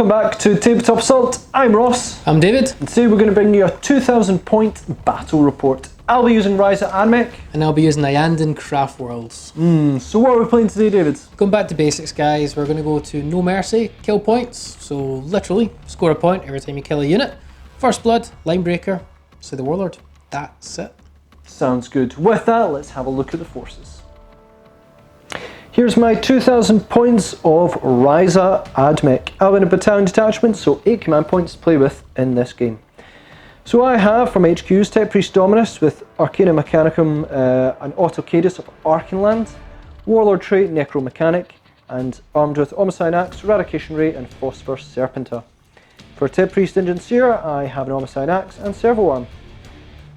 back to Tabletop Assault. I'm Ross. I'm David. And today we're going to bring you a 2000 point battle report. I'll be using Rise at Admech. And I'll be using Iyanden Craftworlds. So what are we playing today, David? Going back to basics, guys, we're going to go to no mercy, kill points. So literally, score a point every time you kill a unit. First blood, line breaker, slay the warlord. That's it. Sounds good. With that, let's have a look at the forces. Here's my 2000 points of Ryza Admech. I'm in a battalion detachment, so 8 command points to play with in this game. So I have from HQ's Tech Priest Dominus with Arcana Mechanicum, an Autocadus of Archenland, Warlord trait Necromechanic, and armed with Homicide Axe, Eradication Ray, and Phosphor Serpenta. For Tech Priest Ingenseer, I have an Homicide Axe and Servo Arm.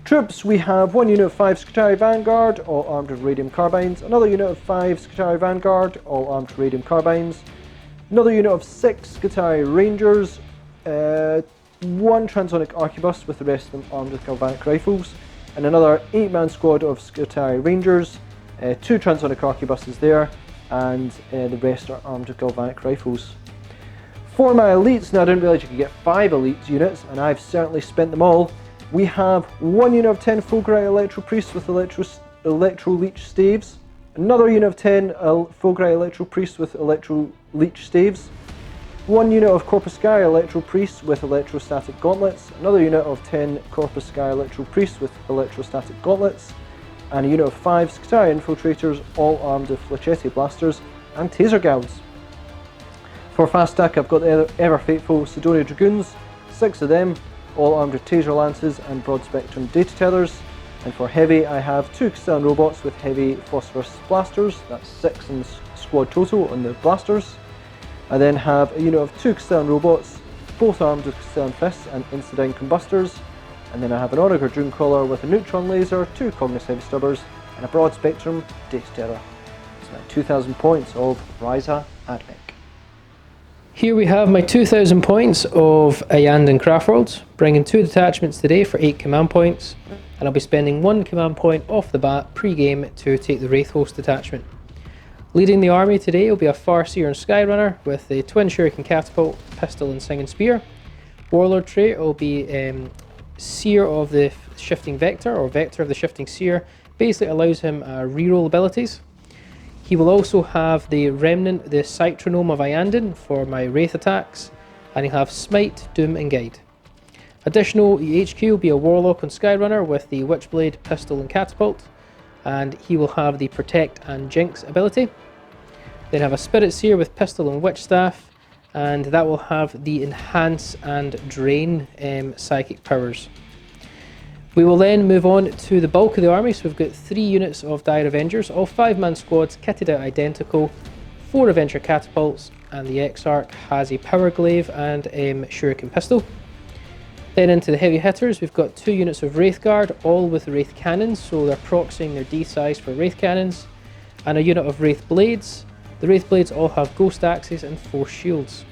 Troops, we have one unit of 5 Skitarii Vanguard, all armed with Radium Carbines, another unit of 5 Skitarii Vanguard, all armed with Radium Carbines, another unit of 6 Skitarii Rangers, one Transonic Arquebus with the rest of them armed with Galvanic Rifles, and another 8-man squad of Skitarii Rangers, 2 Transonic Arquebuses there, and the rest are armed with Galvanic Rifles. For my elites, now I didn't realise you could get 5 elite units, and I've certainly spent them all. We have one unit of 10 Fulgurite Electro Priests with Electro Leech Staves, another unit of 10 Fulgurite Electro Priests with Electro Leech Staves, one unit of Corpus Sky Electro Priests with Electrostatic Gauntlets, another unit of 10 Corpus Sky Electro Priests with Electrostatic Gauntlets, and a unit of 5 Skitarii Infiltrators, all armed with Flechette Blasters and Taser Gowns. For fast attack, I've got the ever faithful Sidonia Dragoons, 6 of them, all armed with Taser Lances and Broad Spectrum Data Tethers. And for heavy, I have 2 Castellan Robots with heavy Phosphorus Blasters, that's 6 in the squad total on the blasters. I then have a unit of 2 Castellan Robots, both armed with Castellan Fists and Incidine Combustors. And then I have an Onager Dreamcaller with a Neutron Laser, 2 Cognis Heavy Stubbers, and a Broad Spectrum Data Terror. That's my 2000 points of Ryza Admech. Here we have my 2000 points of Iyanden Craftworlds, bringing 2 detachments today for 8 command points, and I'll be spending 1 command point off the bat pre-game to take the Wraith Host detachment. Leading the army today will be a Farseer and Skyrunner with the Twin Shuriken Catapult, Pistol and Singing Spear. Warlord trait will be Seer of the Shifting Vector, or Vector of the Shifting Seer. Basically allows him reroll abilities. He will also have the Remnant, the Citronome of Iyanden for my Wraith attacks, and he'll have Smite, Doom and Guide. Additional HQ will be a Warlock on Skyrunner with the Witchblade, Pistol and Catapult, and he will have the Protect and Jinx ability. Then have a Spirit Seer with Pistol and Witch Staff, and that will have the Enhance and Drain psychic powers. We will then move on to the bulk of the army, so we've got 3 units of Dire Avengers, all 5-man squads kitted out identical, 4 Avenger Catapults, and the Exarch has a Power Glaive and Shuriken Pistol. Then into the heavy hitters, we've got 2 units of Wraith Guard, all with Wraith Cannons, so they're proxying their D size for Wraith Cannons, and a unit of Wraith Blades. The Wraith Blades all have Ghost Axes and Force Shields.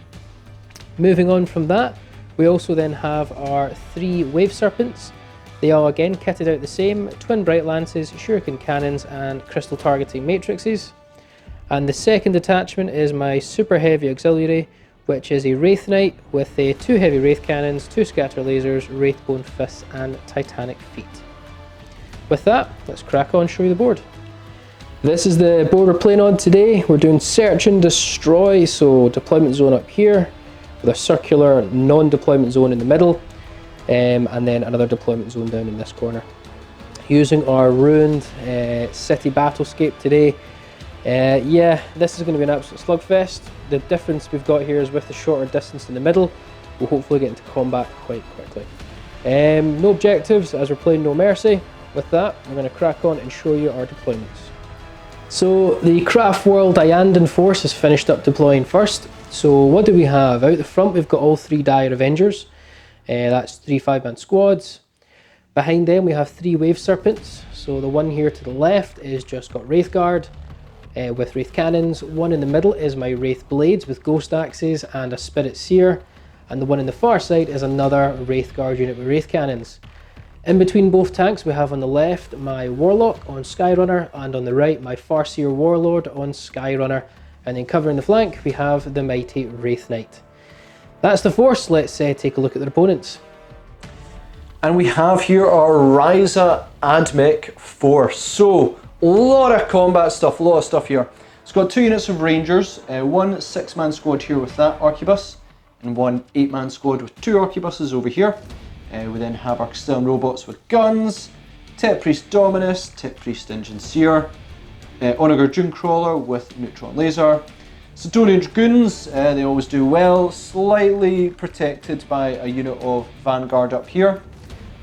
Moving on from that, we also then have our 3 Wave Serpents. They all again kitted out the same, Twin Bright Lances, Shuriken Cannons and Crystal Targeting Matrices. And the second detachment is my super heavy auxiliary, which is a Wraith Knight with 2 heavy Wraith Cannons, 2 Scatter Lasers, Wraithbone Fists and Titanic Feet. With that, let's crack on and show you the board. This is the board we're playing on today. We're doing Search and Destroy, so deployment zone up here, with a circular non-deployment zone in the middle. And then another deployment zone down in this corner. Using our ruined city battlescape today. Yeah, this is going to be an absolute slugfest. The difference we've got here is with the shorter distance in the middle, we'll hopefully get into combat quite quickly. No objectives as we're playing No Mercy. With that, we're going to crack on and show you our deployments. So the Craftworld Iyanden force has finished up deploying first. So what do we have? Out the front we've got all 3 Dire Avengers. That's 3 5-man squads. Behind them we have 3 Wave Serpents. So the one here to the left is just got Wraith Guard with Wraith Cannons. One in the middle is my Wraith Blades with Ghost Axes and a Spirit Seer. And the one in the far side is another Wraith Guard unit with Wraith Cannons. In between both tanks we have on the left my Warlock on Skyrunner, and on the right my Farseer Warlord on Skyrunner. And then covering the flank we have the mighty Wraith Knight. That's the force. Let's take a look at their opponents. And we have here our Ryza Admech force. So, a lot of combat stuff, a lot of stuff here. It's got 2 units of Rangers, one 6-man squad here with that Arquebus, and one 8-man squad with 2 Arquebuses over here. We then have our Castilian robots with guns, Tech Priest Dominus, Tech Priest Enginseer, Onager Dunecrawler with neutron laser, Sidonian Dragoons, they always do well, slightly protected by a unit of Vanguard up here.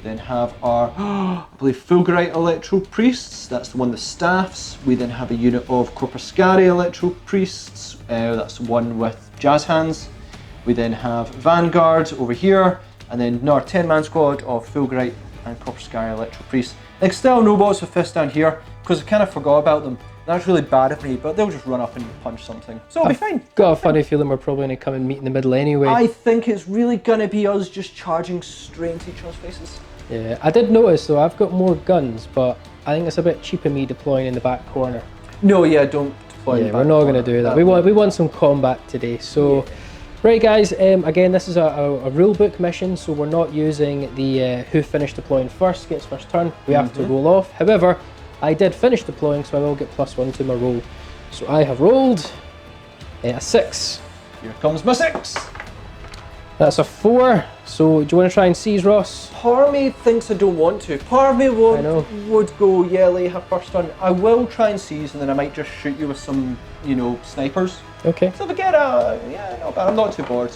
Then have our, I believe, Fulgurite Electro Priests, that's the one with staffs. We then have a unit of Corpuscari Electro Priests, that's the one with jazz hands. We then have Vanguard over here, and then another 10-man squad of Fulgurite and Corpuscari Electro Priests. Like still robots with fists down here, because I kind of forgot about them. That's really bad of me, but they'll just run up and punch something. So it'll be fine. Got a funny feeling we're probably going to come and meet in the middle anyway. I think it's really going to be us just charging straight into each other's faces. Yeah, I did notice though, I've got more guns, but I think it's a bit cheap of me deploying in the back corner. No, yeah, don't deploy in the back we're not corner. going to do that. We want some combat today. So, right guys, again, this is a rule book mission, so we're not using the who finished deploying first gets first turn. We have to roll off. However, I did finish deploying, so I will get +1 to my roll. So I have rolled a 6. Here comes my 6. That's a 4. So do you want to try and seize, Ross? Part of me thinks I don't want to. Part of me would go, yeah, let you have first turn. I will try and seize, and then I might just shoot you with some, you know, snipers. Okay. So if I get a, yeah, not bad. I'm not too bored.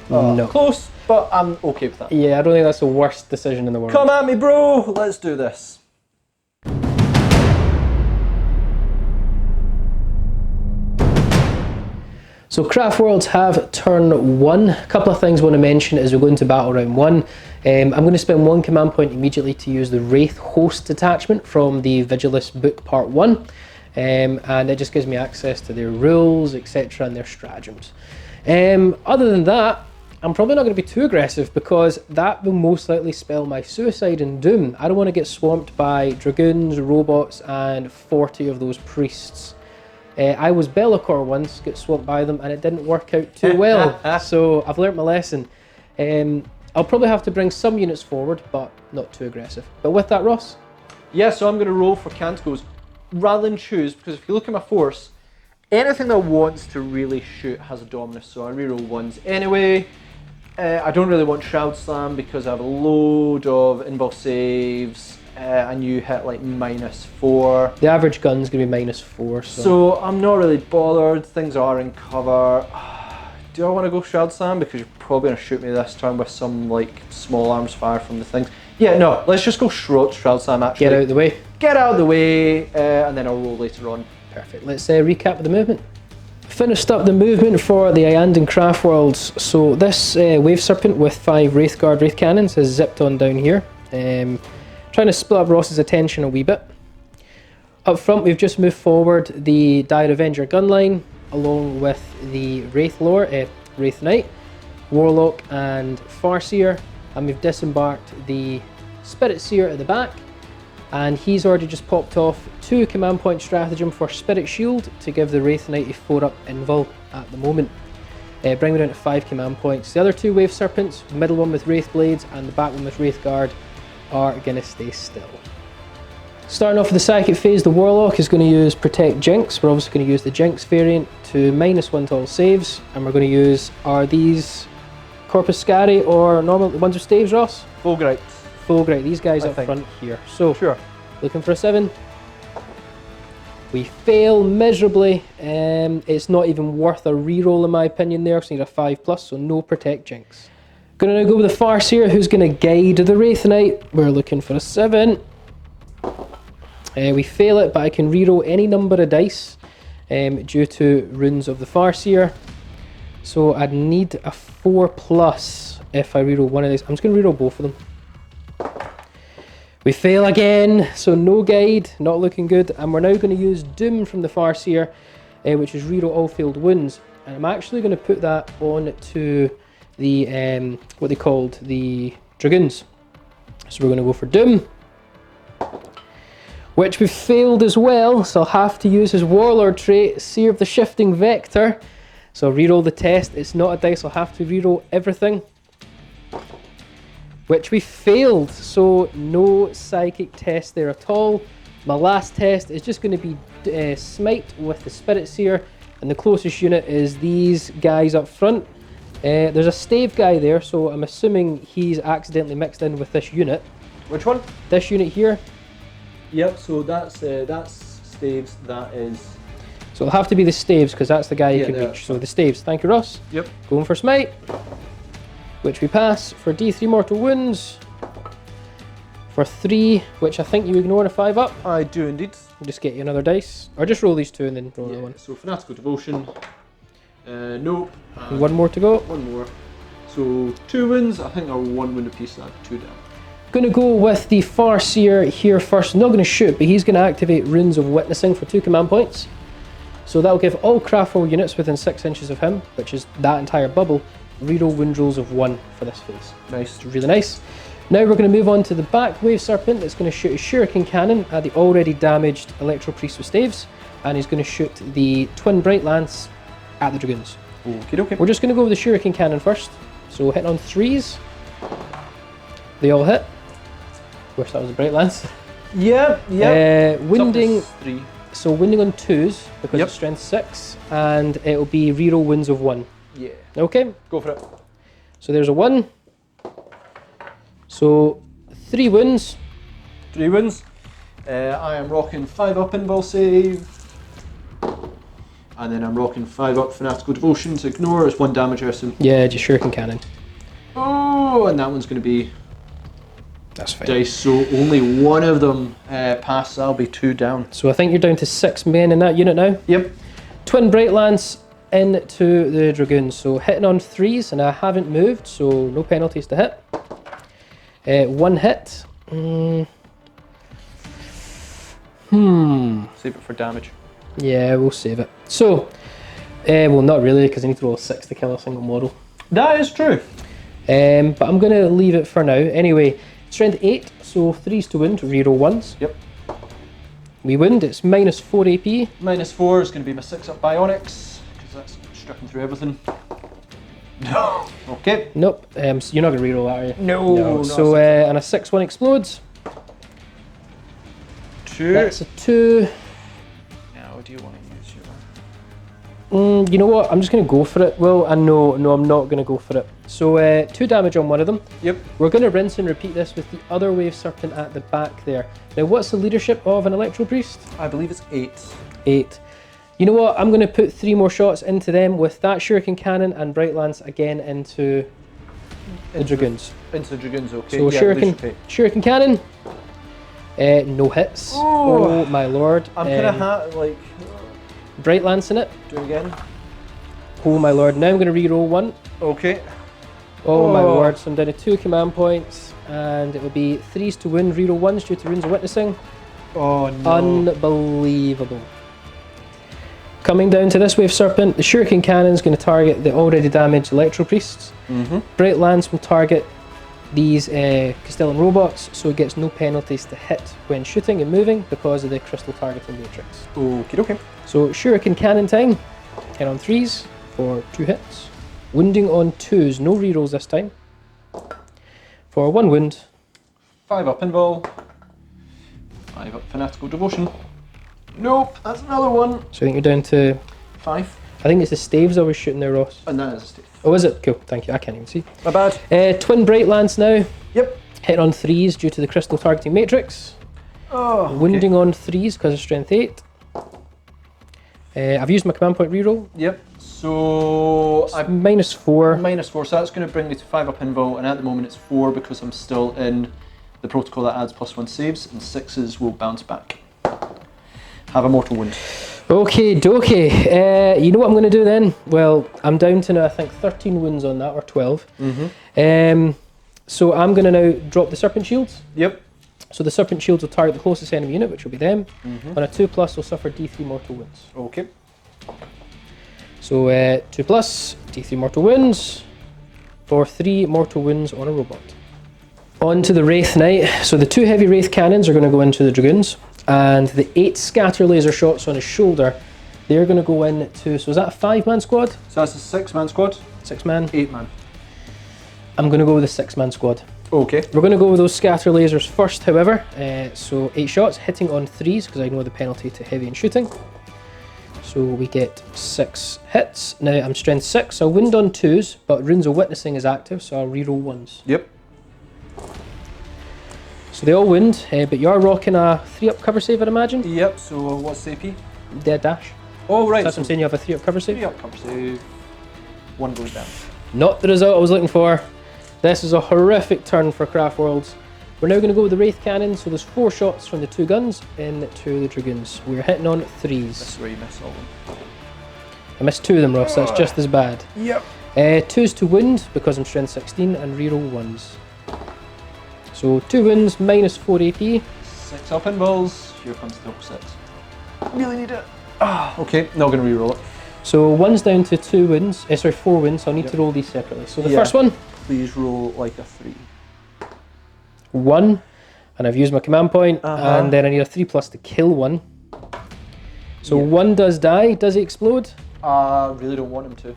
No. Close, but I'm okay with that. Yeah, I don't think that's the worst decision in the world. Come at me, bro. Let's do this. So Craftworlds have turn 1. A couple of things I want to mention as we go into battle round 1. I'm going to spend 1 command point immediately to use the Wraith host detachment from the Vigilist book part 1. And it just gives me access to their rules, etc. and their stratagems. Other than that, I'm probably not going to be too aggressive because that will most likely spell my suicide and doom. I don't want to get swamped by dragoons, robots and 40 of those priests. I was Bellicor once, get swamped by them, and it didn't work out too well. So I've learnt my lesson. I'll probably have to bring some units forward, but not too aggressive. But with that, Ross? Yeah, so I'm going to roll for Canticles rather than choose, because if you look at my force, anything that wants to really shoot has a Dominus, so I reroll 1s anyway. I don't really want Shroud Slam because I have a load of inbuff saves. And you hit like -4. The average gun's going to be -4. So I'm not really bothered. Things are in cover. Do I want to go Shroud Slam? Because you're probably going to shoot me this turn with some like small arms fire from the things. Yeah, no, let's just go Shroud Slam actually. Get out of the way. Get out of the way, and then I'll roll later on. Perfect. Let's recap the movement. Finished up the movement for the Iyanden Craftworlds. So this Wave Serpent with 5 Wraithguard Wraith Cannons has zipped on down here. Trying to split up Ross's attention a wee bit. Up front, we've just moved forward the Dire Avenger gunline, along with the Wraith Lord, Wraith Knight, Warlock, and Farseer, and we've disembarked the Spirit Seer at the back. And he's already just popped off 2 command point stratagem for Spirit Shield to give the Wraith Knight a 4-up invul at the moment. Bring me down to 5 command points. The other 2 Wave Serpents, the middle one with Wraith Blades and the back one with Wraith Guard, are going to stay still. Starting off with the psychic phase, the Warlock is going to use Protect Jinx. We're obviously going to use the Jinx variant to -1 to all saves, and we're going to use, are these Corpuscari or normal ones with staves, Ross? Fulgurite. Fulgurite, these guys up front here. So, Sure. Looking for a 7. We fail miserably. It's not even worth a reroll in my opinion there, so we need a 5+, so no Protect Jinx. Gonna go with the Farseer, who's gonna guide the Wraith Knight. We're looking for a 7. We fail it, but I can reroll any number of dice due to runes of the Farseer. So I'd need a 4+ if I reroll one of these. I'm just gonna reroll both of them. We fail again, so no guide, not looking good. And we're now gonna use Doom from the Farseer, which is reroll all failed wounds. And I'm actually gonna put that on to the what they called the Dragoons. So we're going to go for Doom, which we've failed as well, so I'll have to use his Warlord trait, Seer of the Shifting Vector. So reroll the test. It's not a dice, I'll have to reroll everything. Which we failed, so no psychic test there at all. My last test is just going to be smite with the Spirit Seer, and the closest unit is these guys up front. There's a stave guy there, so I'm assuming he's accidentally mixed in with this unit. Which one? This unit here. Yep, so that's staves, that is... So it'll have to be the staves, because that's the guy you Yeah, can there. reach. So the staves, thank you Ross. Yep. Going for smite, which we pass for D3 mortal wounds. For 3, which I think you ignore a 5 up. I do indeed. Just get you another dice. Or just roll these 2 and then roll another one. So Fanatical Devotion, nope. And 1 more to go. One more. So 2 wounds, I think are 1 wound apiece, so 2 down. Gonna go with the Farseer here first. Not gonna shoot, but he's gonna activate Runes of Witnessing for 2 command points. So that'll give all Craftworld units within 6 inches of him, which is that entire bubble, reroll wound rolls of 1 for this phase. Nice. It's really nice. Now we're going to move on to the back Wave Serpent that's going to shoot a Shuriken Cannon at the already damaged Electro Priest with staves, and he's going to shoot the Twin Bright Lance at the Dragoons. Okay. We're just going to go with the Shuriken Cannon first. So hitting on 3s. They all hit. Wish that was a Bright Lance. Yeah. Winding, 3. so winding on 2s because Yep. it's strength 6, and it'll be reroll wounds of 1. Yeah. Okay, Go for it. so there's a 1. So 3 wounds. 3 wounds. I am rocking 5 up Invul save. And then I'm rocking 5 up Fanatical Devotion to ignore. It's 1 damage, I assume. Yeah, just Shuriken Cannon. Oh, and that one's going to be That's fine. dice, so only 1 of them pass. I'll be 2 down. So I think you're down to 6 men in that unit now. Yep. Twin Bright Lance into the Dragoons. So hitting on 3s, and I haven't moved, so no penalties to hit. 1 hit. Save it for damage. Yeah, we'll save it. So, well, not really, because I need to roll a 6 to kill a single model. That is true. But I'm going to leave it for now. Anyway, strength 8, so 3s to wound, reroll 1s. Yep. We wound, it's minus 4 AP. Minus 4 is going to be my 6 up Bionics, because that's stripping through everything. No. Okay. Nope, so you're not going to reroll that, are you? No. So, and a 6-1 explodes. 2. That's a 2. Now, do you want to use your... You know what? I'm just going to go for it. Well, no, I'm not going to go for it. So 2 damage on one of them. Yep. We're going to rinse and repeat this with the other Wave Serpent at the back there. Now, what's the leadership of an Electro Priest? I believe it's 8. 8. You know what? I'm going to put 3 more shots into them with that Shuriken Cannon and Bright Lance again into the Dragoons. Into the Dragoons, okay. So yeah, Shuriken Cannon. No hits. Oh my lord. I'm kind of like... Bright Lance in it. Do it again. Oh my lord. Now I'm going to reroll 1. Okay. Oh my word, so I'm down to 2 command points, and it will be 3s to wound, reroll 1s due to Runes of Witnessing. Oh no. Unbelievable. Coming down to this Wave Serpent, the Shuriken Cannon is going to target the already damaged Electro Priests. Bright Lance will target these Castellan robots, so it gets no penalties to hit when shooting and moving because of the crystal targeting matrix. Okay. So Shuriken Cannon time, hit on 3s for 2 hits. Wounding on 2s, no rerolls this time. For 1 wound. 5 up Invul. 5 up Fanatical Devotion. Nope, that's another 1. So I think you're down to... 5. I think it's the staves I was shooting there, Ross. And that is a stave. Oh, is it? Cool, thank you. I can't even see. My bad. Twin Bright Lance now. Yep. Hit on 3s due to the crystal targeting matrix. Oh, okay. Wounding on 3s because of strength 8. I've used my command point reroll. Yep. So I'm minus 4. minus 4, so that's going to bring me to 5 up Invul, and at the moment it's 4 because I'm still in the protocol that adds +1 saves, and 6s will bounce back. Have a mortal wound. Okay, dokey. You know what I'm going to do then? Well, I'm down to now, I think 13 wounds on that, or 12. So I'm going to now drop the Serpent Shields. Yep. So the Serpent Shields will target the closest enemy unit, which will be them. On a 2+, will suffer D3 mortal wounds. Okay. So 2+, D3 mortal wounds, for 3 mortal wounds on a robot. On to the Wraith Knight. So the 2 heavy Wraith cannons are going to go into the Dragoons, and the 8 scatter laser shots on his shoulder They're going to go into, so is that a 5-man squad? So that's a 6-man squad. 6-man? 8-man. I'm going to go with a 6-man squad. Okay. We're going to go with those scatter lasers first, however. So 8 shots, hitting on 3s, because I know the penalty to heavy and shooting. So we get 6 hits. Now I'm strength 6, I'll wind on 2s, but Runes of Witnessing is active, so I'll reroll 1s. Yep. So they all wind, but you are rocking a 3-up cover save, I'd imagine? Yep, so what's the AP? Dead dash. Oh, right. So that's what I'm saying, you have a 3-up cover save? 3-up cover save. 1 goes down. Not the result I was looking for. This is a horrific turn for Craftworlds. We're now going to go with the Wraith cannon, so there's 4 shots from the 2 guns into the Dragoons. We're hitting on 3s. This is where you miss all of them. I missed 2 of them, Ross, that's just as bad. Yep. 2s to wind, because I'm strength 16, and reroll 1s. So 2 wins, minus 4 AP. 6 up in balls. Here comes the opposite. Really need it. Okay, not going to reroll it. So 1's down to 2 wins, sorry, 4 wins, so I'll need to roll these separately. So the first one. Please roll like a 3. 1, and I've used my command point, and then I need a 3+ to kill 1. So 1 does die. Does he explode? Really don't want him to.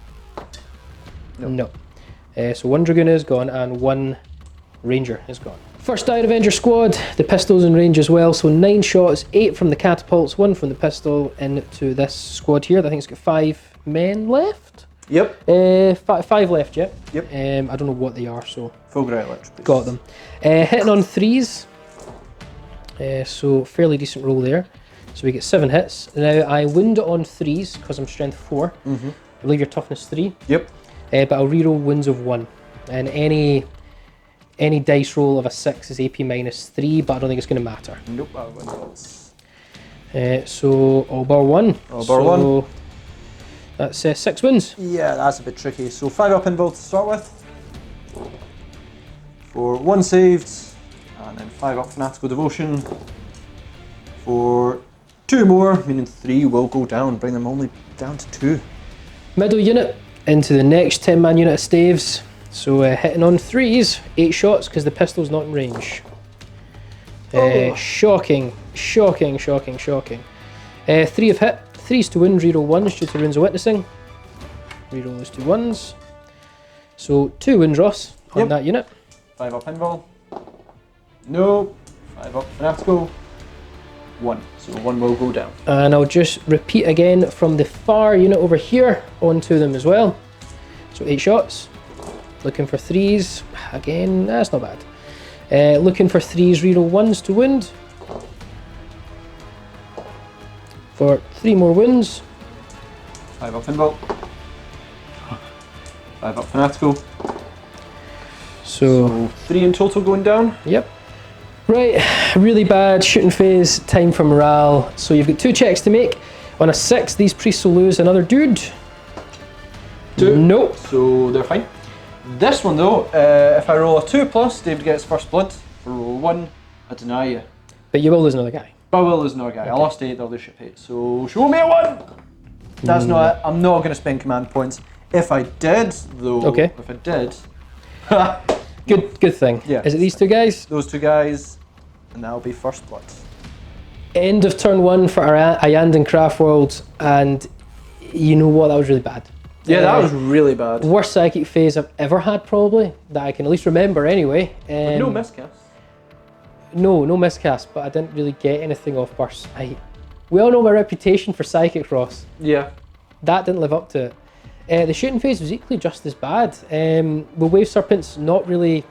No. So 1 Dragoon is gone, and 1 Ranger is gone. First Dire Avenger squad, the pistols in range as well, so 9 shots, 8 from the catapults, 1 from the pistol into this squad here. I think it's got 5 men left? Yep. 5 left, yeah? Yep. I don't know what they are, so... Fulgurite Electric. Got them. Hitting on 3s, so fairly decent roll there. So we get 7 hits. Now I wind on 3s, because I'm strength 4. I believe your toughness 3. Yep. But I'll reroll wins of 1. And any dice roll of a 6 is AP minus 3, but I don't think it's going to matter. Nope, I win balls. So all bar 1. All bar 1. That's 6 wins. Yeah, that's a bit tricky. So 5 up in both to start with. For 1 saved, and then 5 up Fanatical Devotion. For 2 more, meaning 3 will go down, bring them only down to 2. Middle unit into the next 10-man unit of staves. So hitting on 3s, 8 shots because the pistol's not in range. Shocking. 3 have hit, 3s to win, reroll 1s due to Runes of Witnessing. Reroll those 2 1s. So 2 wins, Ross, on that unit. 5 up pinball. No. 5 up Fanatical. 1. So 1 will go down. And I'll just repeat again from the far unit over here onto them as well. So 8 shots. Looking for 3s. Again, that's not bad. Looking for 3s, reroll 1s to wind. For 3 more wins. 5 up pinball. 5 up Fanatical. So 3 in total going down. Yep. Right, really bad shooting phase, time for morale. So you've got 2 checks to make. On a 6, these priests will lose another dude. 2. Nope. So they're fine. This one though, if I roll a 2+, David gets first blood. If I roll 1, I deny you. But you will lose another guy. But I will lose another guy. I lost 8, the other ship 8. So show me a 1! That's not it. I'm not going to spend command points. If I did though, if I did... Good thing. Yeah. Is it these 2 guys? Those 2 guys, and that'll be first blood. End of turn 1 for Ayand and Craftworlds, and you know what, that was really bad. Yeah, that was really bad. Worst psychic phase I've ever had, probably, that I can at least remember anyway. With no miscast. No miscast, but I didn't really get anything off burst. We all know my reputation for psychic, Ross. Yeah. That didn't live up to it. The shooting phase was equally just as bad. With Wave Serpents not really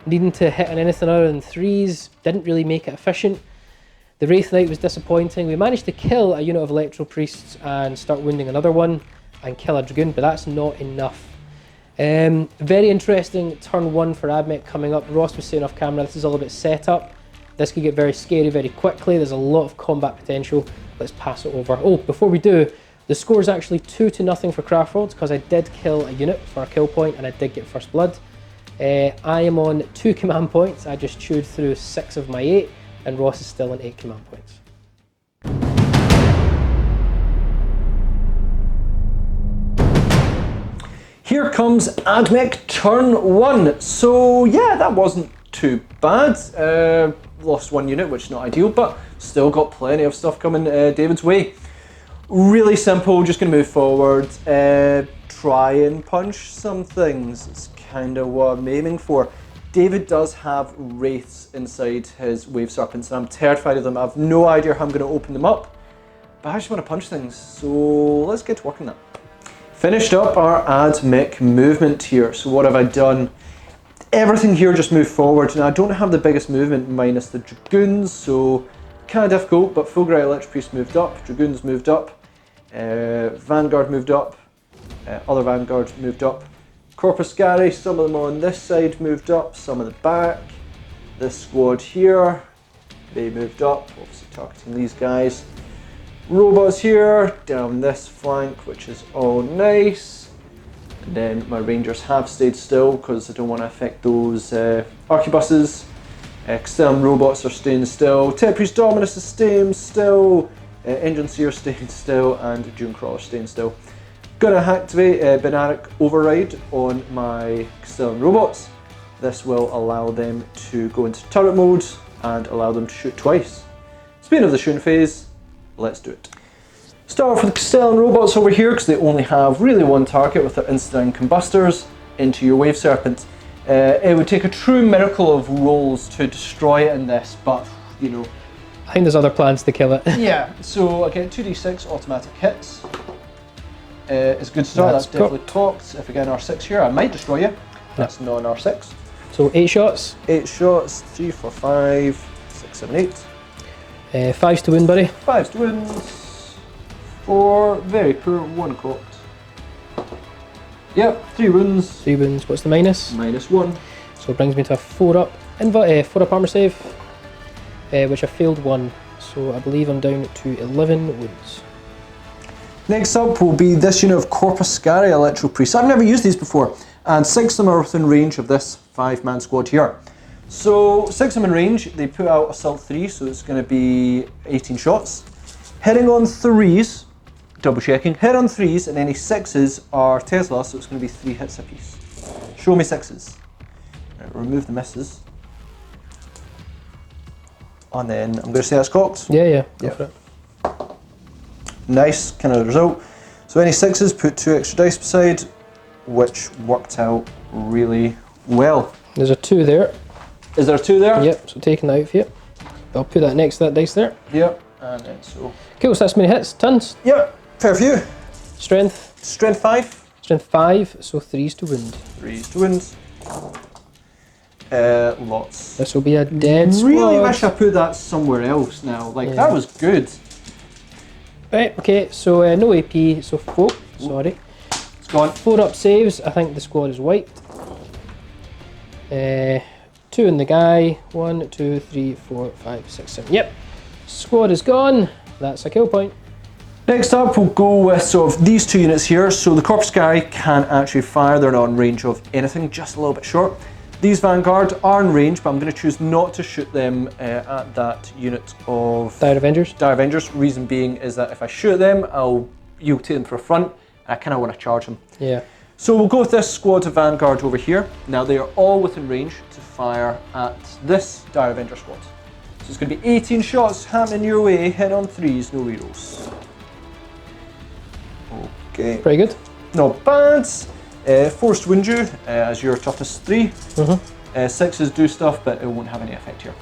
needing to hit on anything other than 3s, didn't really make it efficient. The Wraith Knight was disappointing. We managed to kill a unit of Electro Priests and start wounding another one and kill a Dragoon, but that's not enough. Very interesting turn 1 for Admech coming up. Ross was saying off camera, this is all about setup. This could get very scary very quickly. There's a lot of combat potential. Let's pass it over. Oh, before we do, the score is actually 2-0 for Craftworlds because I did kill a unit for a kill point and I did get first blood. I am on 2 command points. I just chewed through 6 of my 8 and Ross is still on 8 command points. Here comes Admech turn 1. So yeah, that wasn't too bad. Lost 1 unit, which is not ideal, but still got plenty of stuff coming David's way. Really simple, just going to move forward, try and punch some things. It's kind of what I'm aiming for. David does have wraiths inside his wave serpents and I'm terrified of them. I have no idea how I'm going to open them up, but I just want to punch things, so let's get to work on that. Finished up our Admech movement here. So what have I done? Everything here just moved forward. Now I don't have the biggest movement minus the Dragoons, so kind of difficult, but Fulgurite Electric Priest moved up, Dragoons moved up, Vanguard moved up, other Vanguard moved up. Corpuscari, some of them on this side moved up, some of the back. This squad here, they moved up, obviously targeting these guys. Robots here, down this flank, which is all nice. And then my Rangers have stayed still because I don't want to affect those arquebuses. External robots are staying still. Priest Dominus is staying still. Engine Seer staying still, and Dune Crawler staying still. Gonna activate Binaric Override on my Castellan robots. This will allow them to go into turret mode and allow them to shoot twice. Speaking of the shooting phase, let's do it. Start off with the Castellan robots over here because they only have really one target with their Incident Combustors into your Wave Serpent. It would take a true miracle of rolls to destroy it in this, but you know. I think there's other plans to kill it. Yeah, so I get 2d6 automatic hits. It's a good start, that's definitely cocked. If I get an R6 here, I might destroy you. That's not an R6. So 8 shots. 8 shots, 3, 4, 5, 6, 7, 8. 5s to win, buddy. 5s to win. 4, very poor, 1 cocked. Yep, 3 wounds. 3 wounds. What's the minus? -1. So it brings me to a 4 up. 4 up armor save, which I failed 1. So I believe I'm down to 11 wounds. Next up will be this unit of Corpuscari Electro Priests. I've never used these before, and 6 of them are within range of this 5-man squad here. So 6 of them in range, they put out Assault 3, so it's going to be 18 shots. Hitting on 3s, double checking, hit on 3s, and any 6s are Tesla, so it's going to be 3 hits apiece. Show me 6s. Right, remove the misses. And then I'm going to say that's cocked. Yeah. Go for it. Nice kind of result. So any 6s, put 2 extra dice beside, which worked out really well. There's a 2 there. Is there a 2 there? Yep, so taking that out for you. I'll put that next to that dice there. Yep, and then so. Cool, so that's many hits, tons. Yep, fair few. Strength. Strength 5. Strength 5, so 3s to wound. 3s to wound. Lots. This will be a dead squad. Really wish I put that somewhere else now. Like, that was good. Right, okay, so no AP, so 4, sorry. It's gone. 4 up saves, I think the squad is wiped. 2 in the guy, 1, 2, 3, 4, 5, 6, 7. Yep, squad is gone. That's a kill point. Next up, we'll go with sort of these 2 units here. So the Corpuscari can actually fire, they're not in range of anything, just a little bit short. These Vanguard are in range, but I'm going to choose not to shoot them at that unit of Dire Avengers. Dire Avengers. Reason being is that if I shoot them, you'll take them for a front. I kind of want to charge them. Yeah. So we'll go with this squad of Vanguard over here. Now they are all within range to fire at this Dire Avenger squad. So it's going to be 18 shots, hammering your way, hit on 3s, no rerolls. Okay. Pretty good. Not bad. 4s to wound you as your toughest 3. 6s do stuff, but it won't have any effect here.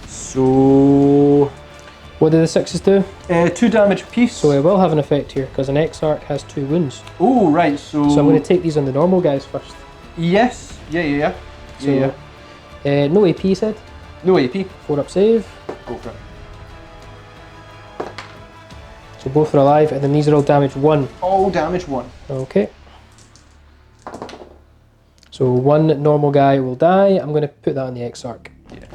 So what do the 6s do? 2 damage apiece. So it will have an effect here, because an Exarch has 2 wounds. Oh, right, so I'm going to take these on the normal guys first. Yes, yeah. So, no AP said. No AP. 4 up save. Go for it. So both are alive, and then these are all damage 1. All damage 1. Okay. So 1 normal guy will die. I'm going to put that on the Exarch. Yeah.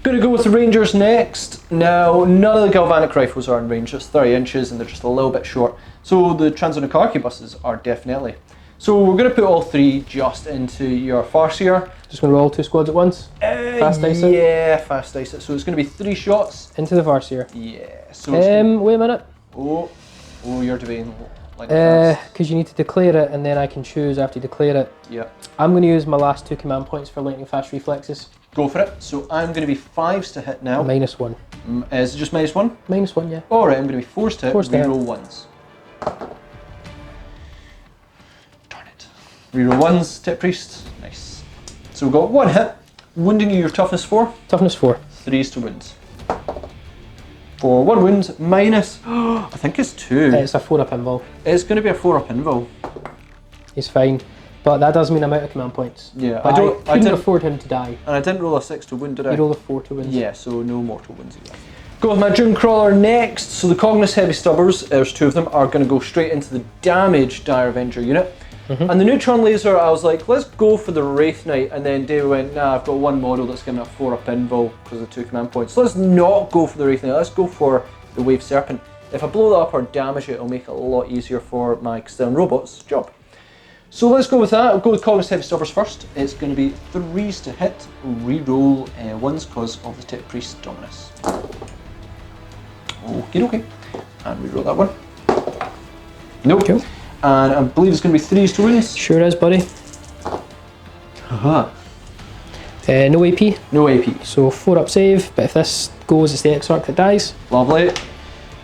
Going to go with the Rangers next. Now, none of the Galvanic Rifles are in range, just 30 inches, and they're just a little bit short. So the Transonic Arquebuses are definitely. So we're going to put all 3 just into your Farseer. Just going to roll 2 squads at once. Fast dice it? Yeah, fast dice it. So it's going to be 3 shots. Into the Farseer. Yeah. So it's wait a minute. Oh, you're debating like because you need to declare it, and then I can choose after you declare it. Yeah. I'm going to use my last 2 command points for lightning fast reflexes. Go for it. So I'm going to be 5s to hit now. -1. Is it just -1? -1, yeah. Alright, I'm going to be forced to Forced to hit. reroll ones. Darn it. Reroll ones, Tech Priest. Nice. So we've got 1 hit. Wounding you, your toughness 4. Toughness 4. 3s to wounds. For 1 wound, minus, I think it's 2. It's a 4-up invul. It's going to be a 4-up invul. He's fine. But that does mean I'm out of command points. Yeah, But I couldn't afford him to die. And I didn't roll a 6 to wound, did I? He rolled a 4 to wound. Yeah, so no mortal wounds either. Go with my Doom Crawler next. So the Cognus Heavy Stubbers, there's 2 of them, are going to go straight into the damaged Dire Avenger unit. And the Neutron Laser, I was like, let's go for the Wraith Knight. And then David went, nah, I've got 1 model that's given a 4-up invul because of the 2 command points. So let's not go for the Wraith Knight, let's go for the Wave Serpent. If I blow that up or damage it, it'll make it a lot easier for my Extern Robot's job. So let's go with that. I'll go with Cognus Heavy Stubbers first. It's going to be 3s to hit, reroll 1s because of the Tech Priest Dominus. Okay. And reroll that one. Nope. Cool. And I believe it's going to be 3s to wounds. Sure is, buddy. Haha. No AP. No AP. So 4-up save, but if this goes, it's the Exarch that dies. Lovely.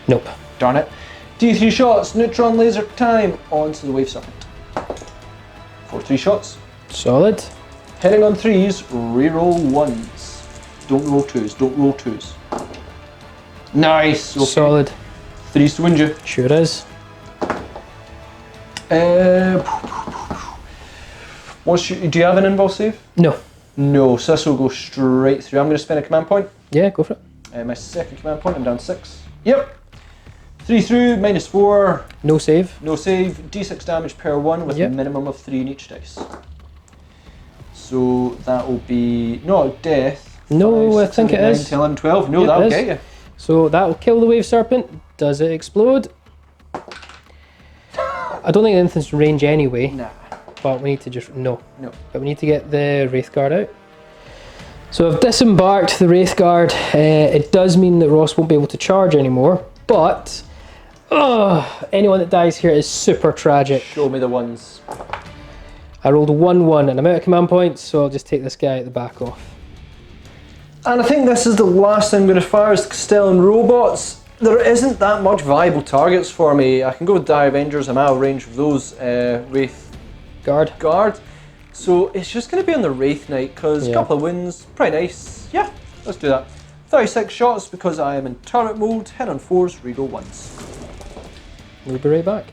Nope. Darn it. D3 shots, Neutron Laser time, onto the Wave Serpent. For 3 shots. Solid. Hitting on 3s, reroll 1s. Don't roll 2s, don't roll 2s. Nice. Okay. Solid. 3s to wound you. Sure is. Do you have an invul save? No. No, so this will go straight through. I'm going to spend a command point. Yeah, go for it. My second command point, I'm down 6. Yep. 3 through, -4. No save. No save. D6 damage per 1 with Yep. a minimum of 3 in each dice. So that will be not death. No, 5, I 6, think 7, it 8, is. 9, 10, 11, 12. No, Yep, that'll it get is. you. So that will kill the Wave Serpent. Does it explode? I don't think anything's in range anyway. Nah. But we need to just No. But we need to get the Wraith Guard out. So I've disembarked the Wraith Guard. It does mean that Ross won't be able to charge anymore, but anyone that dies here is super tragic. Show me the ones. I rolled a 1-1 and I'm out of command points, so I'll just take this guy at the back off. And I think this is the last thing I'm going to fire is Castellan Robots. There isn't that much viable targets for me. I can go with Dire Avengers, I'm out of range of those Wraith Guard. So it's just going to be on the Wraith Knight because a couple of wins, pretty nice. Yeah, let's do that. 36 shots because I am in turret mode, hit on 4s, reroll 1s. We'll be right back.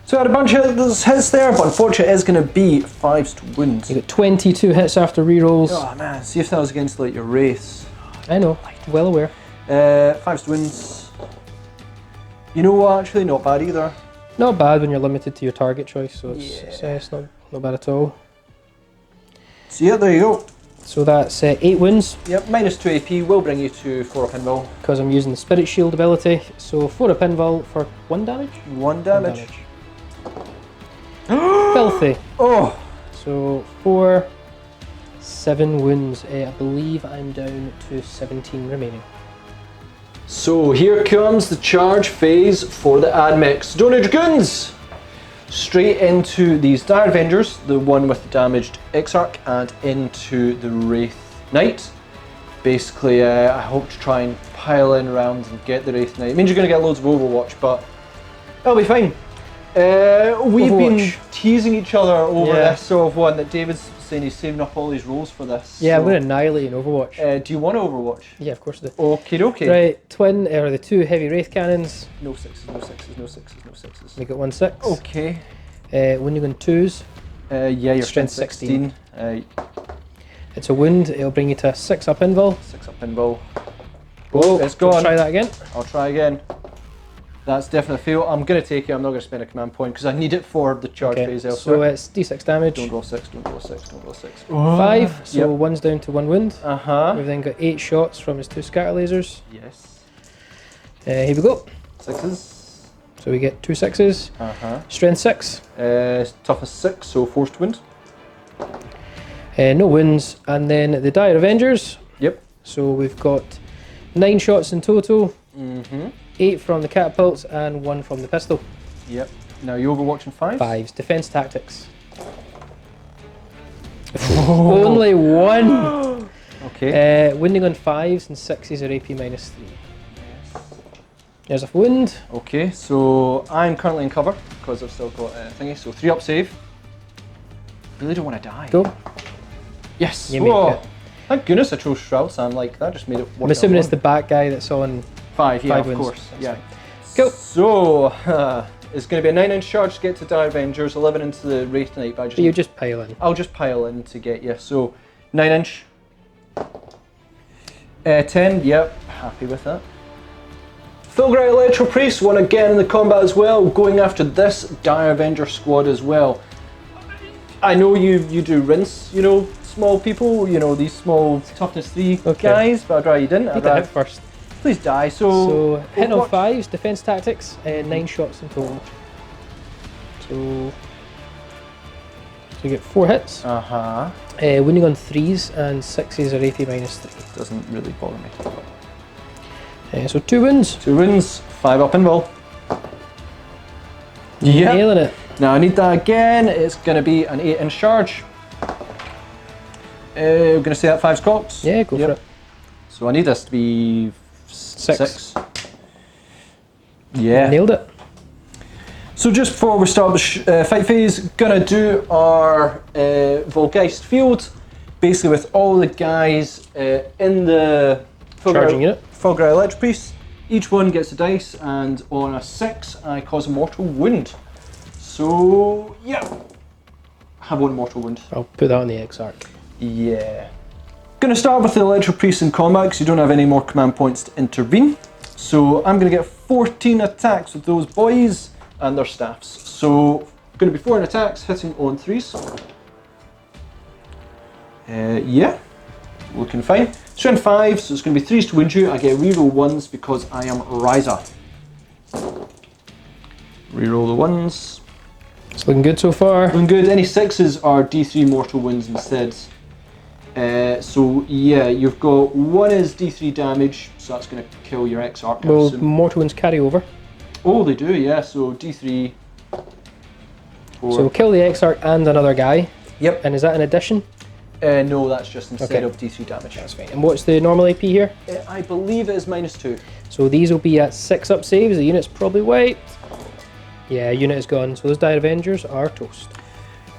So I had a bunch of those hits there, but unfortunately it is going to be 5s to wounds. You got 22 hits after rerolls. Oh man, see if that was against like your Wraiths. I know, well aware. 5s to wounds. You know what, actually not bad either. Not bad when you're limited to your target choice, so it's not bad at all. So yeah, there you go. So that's 8 wounds. Yep, -2 AP will bring you to 4-up invul. Because I'm using the Spirit Shield ability. So 4-up invul for 1 damage? 1 damage. Filthy. Oh! So 4, 7 wounds. I believe I'm down to 17 remaining. So here comes the charge phase for the Admechs. Donor Dragoons! Straight into these Dire Avengers, the one with the damaged Exarch, and into the Wraith Knight. Basically, I hope to try and pile in rounds and get the Wraith Knight. It means you're going to get loads of Overwatch, but it'll be fine. We've been teasing each other over this sort of one that David's saying he's saving up all these rolls for this. Yeah, so, I'm going to annihilate in Overwatch. do you want to Overwatch? Yeah, of course I do. Okie dokie. Right, the 2 heavy Wraith cannons. No 6s, no 6s, no 6s, no 6s. We got 1 6. Okay. Wounding on 2s. Yeah, you're Strength 16. It's a wound, it'll bring you to a 6-up invul. 6-up invul. Oh, it's gone. Try that again. I'll try again. That's definitely a fail. I'm going to take it. I'm not going to spend a command point because I need it for the charge phase elsewhere. So it's d6 damage. Don't roll 6, don't roll 6, don't roll 6. 5, so 1's down to 1 wound. Uh-huh. We've then got 8 shots from his 2 scatter lasers. Yes. Here we go. 6s. So we get 2 6s. Uh-huh. Strength 6. Toughness 6, so forced wound. No wounds. And then the Dire Avengers. Yep. So we've got 9 shots in total. Mm-hmm. 8 from the catapults and 1 from the pistol. Yep. Now you overwatching 5? 5s. Defense tactics. Only 1. Okay. Wounding on 5s and 6s are AP -3. There's a wound. Okay, so I'm currently in cover because I've still got a thingy. So 3 up save. Really don't want to die. Go. Yes. You make it. Thank goodness I chose Shroud Sam. Like that just made it work. I'm assuming it's the back guy that's on 5. Yeah, 5 of wins. course. That's Yeah. fine. Go. So it's going to be a 9-inch charge to get to Dire Avengers, 11 into the Wraith Knight. But You just pile in. I'll just pile in to get you. So 9-inch. 10. Yep. Happy with that. Fulgrim Electro Priest won again in the combat as well, going after this Dire Avenger squad as well. I know you do rinse, you know, small people, you know, these small toughness 3 guys, but I'd rather you didn't. Need to hit first. Please die. So hitting on 5s, defense tactics, 9 shots in total. So you get 4 hits. Wounding on 3s and 6s are AP -3. Doesn't really bother me. So 2 wounds. 2 wounds, 5 up invul. Yeah. Nailing it. Now I need that again. It's going to be an 8-inch charge. We're going to say that 5's cocked. Yeah, go for it. So I need this to be 6. Yeah. Nailed it. So just before we start the fight phase, gonna do our Volgeist field, basically with all the guys in the Charging unit. Fulgrim Electro Priest. Each one gets a dice, and on a 6, I cause a mortal wound. So yeah, have 1 mortal wound. I'll put that on the X-Arc. Yeah. Gonna start with the Electro Priest in combat because you don't have any more command points to intervene. So I'm gonna get 14 attacks with those boys and their staffs. So gonna be 14 attacks, hitting on 3s. Yeah, looking fine. Strength 5, so it's gonna be 3s to wound you. I get reroll 1s because I am Riser. Reroll the 1s. It's looking good so far. Looking good. Any 6s are D3 mortal wounds instead. So yeah, you've got 1 is D3 damage, so that's going to kill your X-Arc. Well, mortal wounds carry over. Oh, they do, yeah. So D3. 4. So we'll kill the X-Arc and another guy. Yep. And is that an addition? No, that's just instead Okay. of D3 damage. That's fine. And what's the normal AP here? I believe it is -2. So these will be at 6 up saves. The unit's probably wiped. Yeah, unit is gone. So those Dire Avengers are toast.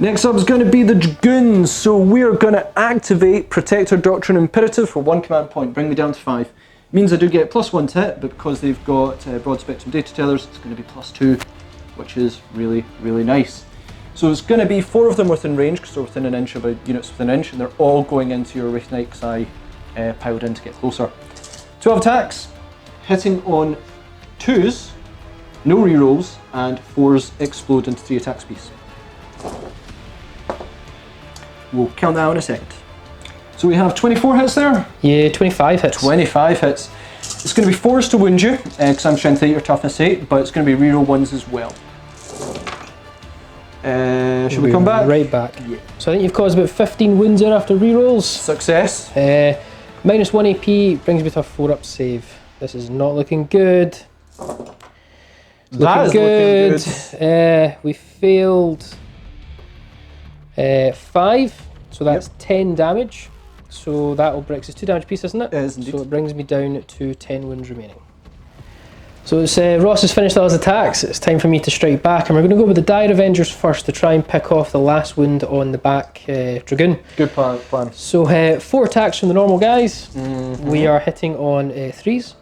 Next up is going to be the Dragoons. So we're going to activate Protector Doctrine Imperative for 1 command point. Bring me down to 5. Means I do get +1 to hit, but because they've got broad spectrum data tellers, it's going to be +2, which is really, really nice. So it's going to be 4 of them within range, because they're within an inch of a unit's within an inch, and they're all going into your Wraith Knight, because I piled in to get closer. 12 attacks, hitting on 2s, no rerolls, and 4s explode into 3 attack speeds. We'll count that out in a second. So we have 24 hits there? Yeah, 25 hits. 25 hits. It's going to be 4s to wound you, because I'm strength 8 or toughness 8, but it's going to be reroll 1s as well. Should we come back? Right back. Yeah. So I think you've caused about 15 wounds there after rerolls. Success. -1 AP brings me to a 4 up save. This is not looking good. That is looking good. We failed 5, so that's 10 damage. So that will break us 2 damage piece, isn't it? It is indeed. So it brings me down to 10 wounds remaining. So it's, Ross has finished all his attacks. It's time for me to strike back, and we're going to go with the Dire Avengers first to try and pick off the last wound on the back Dragoon. Good plan. So 4 attacks from the normal guys. We are hitting on 3s.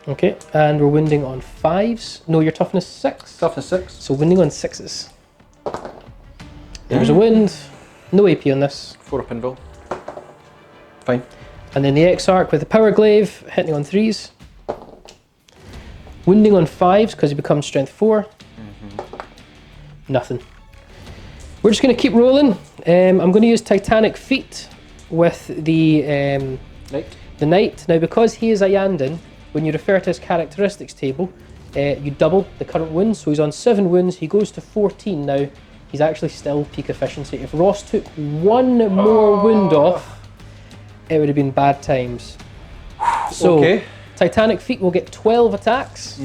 Okay, and we're wounding on 5s. No, your toughness 6. Toughness 6. So wounding on 6s. There's a wound. No AP on this. 4 up invul. Fine. And then the X-Arc with the Power Glaive, hitting on 3s. Wounding on 5s because he becomes strength 4. Nothing. We're just going to keep rolling. I'm going to use Titanic Feet with the Knight. Now, because he is a Yandin, when you refer to his characteristics table, you double the current wounds. So he's on 7 wounds, he goes to 14 now. He's actually still peak efficiency. If Ross took 1 more wound off, it would have been bad times. So, okay. Titanic Feet will get 12 attacks.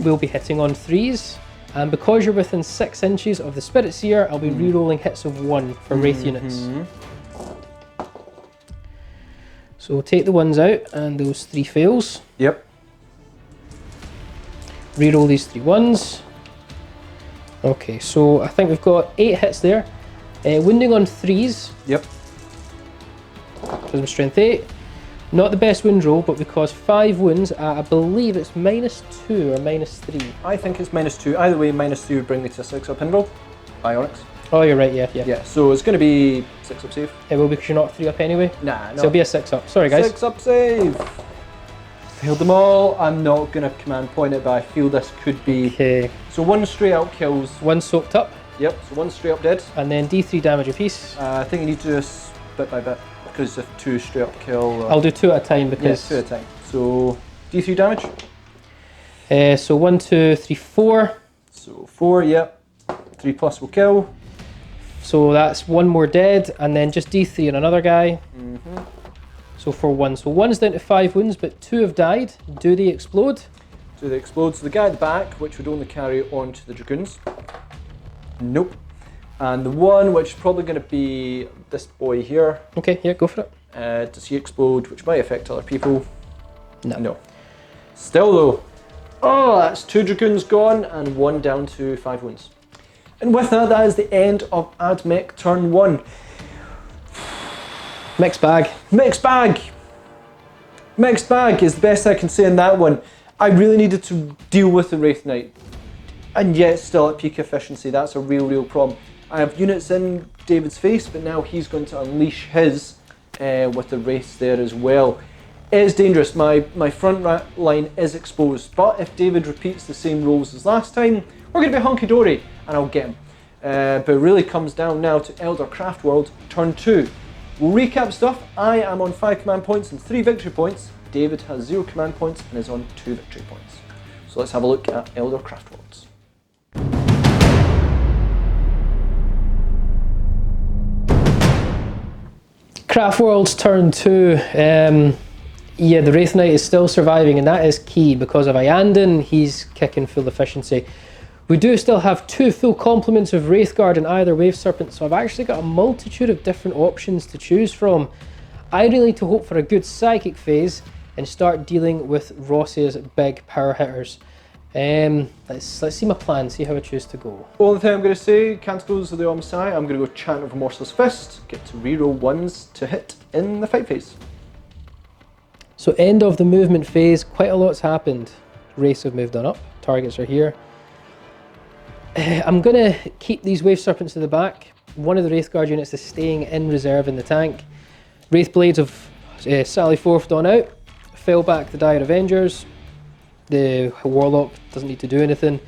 We'll be hitting on 3s. And because you're within 6 inches of the Spirit Seer, I'll be re-rolling hits of 1 for Wraith units. So we'll take the ones out and those 3 fails. Yep. Reroll these 3 ones. Okay, so I think we've got 8 hits there. Wounding on 3s. Yep. Charisma strength 8. Not the best wound roll, but because 5 wounds, I believe it's -2 or -3. I think it's -2. Either way, -3 would bring me to a 6-up invul. Bionics. Oh, you're right, yeah. Yeah, so it's going to be 6-up save. It will because you're not 3 up anyway. Nah, So no. it'll be a 6-up. Sorry, guys. 6-up save. Failed them all. I'm not going to command point it, but I feel this could be... Okay. So 1 straight out kills. 1 soaked up, Yep, so 1 straight up dead. and then D3 damage apiece. I think you need to do this bit by bit because if 2 straight up kill... I'll do 2 at a time yeah, because... 2 at a time. So D3 damage. So 1, 2, 3, 4. So 4, yep. 3 plus will kill. So that's 1 more dead, and then just D3 on another guy. So for 1. So 1's down to 5 wounds, but 2 have died. Do they explode? So they explode. So the guy at the back, which would only carry on to the dragoons. Nope. And the one, which is probably going to be this boy here. Okay, yeah, go for it. Does he explode, which might affect other people? No. No. Still though. Oh, that's 2 dragoons gone and 1 down to 5 wounds. And with that, that is the end of Admech turn 1. Mixed bag. Mixed bag. Mixed bag is the best I can say in that one. I really needed to deal with the Wraith Knight. And yet still at peak efficiency. That's a real problem. I have units in David's face, but now he's going to unleash his with the Wraiths there as well. It is dangerous. My front line is exposed, but if David repeats the same rolls as last time, we're going to be hunky-dory, and I'll get him. But it really comes down now to Elder Craftworld turn 2. We'll recap stuff. I am on 5 command points and 3 victory points. David has 0 command points and is on 2 victory points. So let's have a look at Elder Craftworlds. Craftworlds turn 2. Yeah, the Wraith Knight is still surviving, and that is key because of Iyanden. He's kicking full efficiency. We do still have 2 full complements of Wraithguard and either Wave Serpent, so I've actually got a multitude of different options to choose from. I really need to hope for a good Psychic phase and start dealing with Ross's big power hitters. Let's see my plan, see how I choose to go. Only thing I'm going to say, Canticles of the All Messiah, I'm going to go Chant of Remorseless Fist, get to reroll 1s to hit in the fight phase. So end of the movement phase, quite a lot's happened. Wraiths have moved on up, targets are here. I'm going to keep these Wave Serpents to the back. One of the Wraithguard units is staying in reserve in the tank. Wraith Blades have sally forth on out, fell back the Dire Avengers. The Warlock doesn't need to do anything.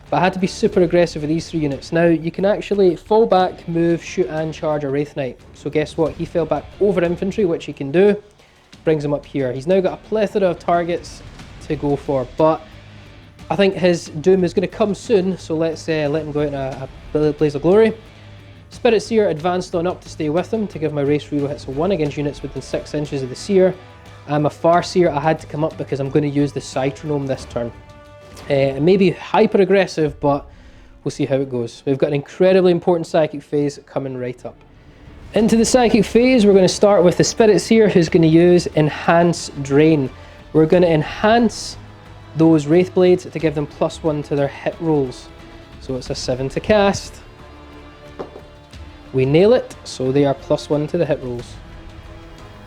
But I had to be super aggressive with these 3 units. Now you can actually fall back, move, shoot and charge a Wraith Knight. So guess what? He fell back over infantry, which he can do. Brings him up here. He's now got a plethora of targets to go for, but I think his doom is going to come soon, so let's let him go out in a blaze of glory. Spirit Seer advanced on up to stay with him to give my race reroll hits a 1 against units within 6 inches of the Seer. I'm a Far Seer. I had to come up because I'm going to use the Citronome this turn. It may be hyper aggressive, but we'll see how it goes. We've got an incredibly important Psychic phase coming right up. Into the Psychic phase, we're going to start with the Spirit Seer, who's going to use Enhance Drain. We're going to enhance those Wraith Blades to give them +1 to their hit rolls. So it's a 7 to cast. We nail it, so they are +1 to the hit rolls.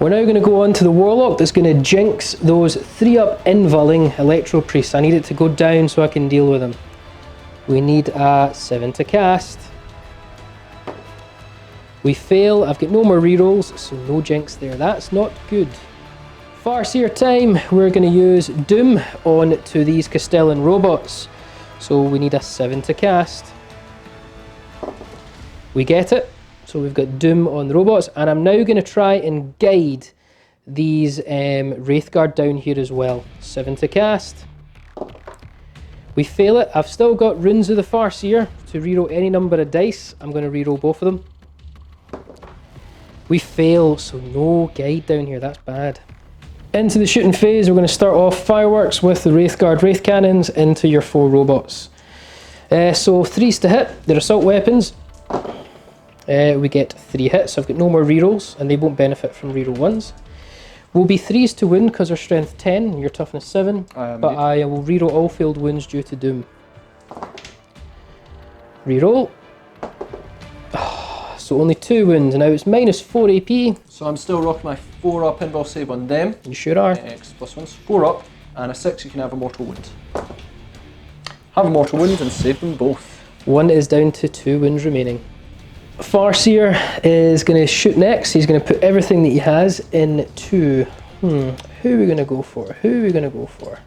We're now going to go on to the Warlock that's going to jinx those 3-up invulling Electro Priests. I need it to go down so I can deal with them. We need a 7 to cast. We fail. I've got no more rerolls, so no jinx there. That's not good. Farseer time. We're going to use Doom on to these Castellan robots. So we need a 7 to cast. We get it. So we've got Doom on the robots, and I'm now going to try and guide these Wraithguard down here as well. 7 to cast. We fail it. I've still got Runes of the Farseer to reroll any number of dice. I'm going to reroll both of them. We fail, so no guide down here. That's bad. Into the shooting phase, we're going to start off fireworks with the Wraithguard Wraith Cannons into your 4 robots. So 3s to hit. They're assault weapons. We get 3 hits. So I've got no more rerolls, and they won't benefit from reroll 1s. Will be 3s to wound because they're strength 10 and your toughness 7. But I will reroll all failed wounds due to doom. Reroll. So only 2 wounds. Now it's minus 4 AP. So I'm still rocking my 4 up pinball save on them. You sure are. X plus 1's 4 up, and a 6 you can have a mortal wound. Have a mortal wound and save them both. 1 is down to 2 wounds remaining. Farseer is going to shoot next. He's going to put everything that he has into... Who are we going to go for? Who are we going to go for?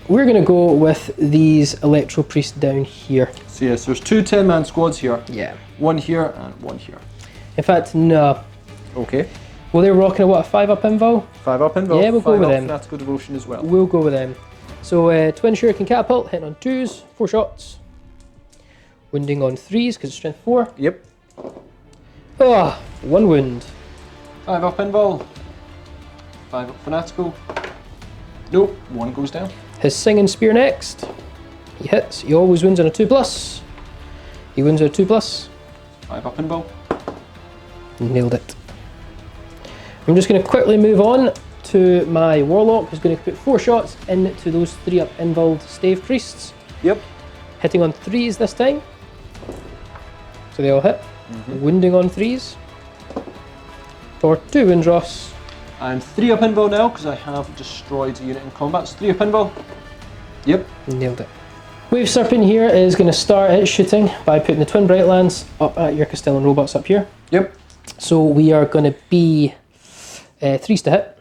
We're going to go with these Electro Priests down here. So yes, there's 2 10-man squads here. Yeah. 1 here and 1 here. In fact, no. Okay. Well, they're rocking a what, a 5 up invul? 5 up invul. Yeah, we'll go with them. Fanatical devotion as well. We'll go with them. So twin shuriken catapult, hitting on 2s, 4 shots. Wounding on 3s because it's strength 4. Yep. Ah, 1 wound. 5 up invul. 5 up fanatical. Nope, 1 goes down. His singing spear next. He hits. He always wins on a 2+. He wins on a 2+. 5 up invul. Nailed it. I'm just going to quickly move on to my warlock, who's going to put 4 shots into those 3 up invuled stave priests. Yep. Hitting on 3s this time. So they all hit. Wounding on 3s. For 2 wound drops. I'm 3 up invul now because I have destroyed a unit in combat. So 3 up invul. Yep. Nailed it. Wave Serpent here is going to start its shooting by putting the Twin Brightlands up at your Castellan robots up here. Yep. So we are going to be 3s to hit.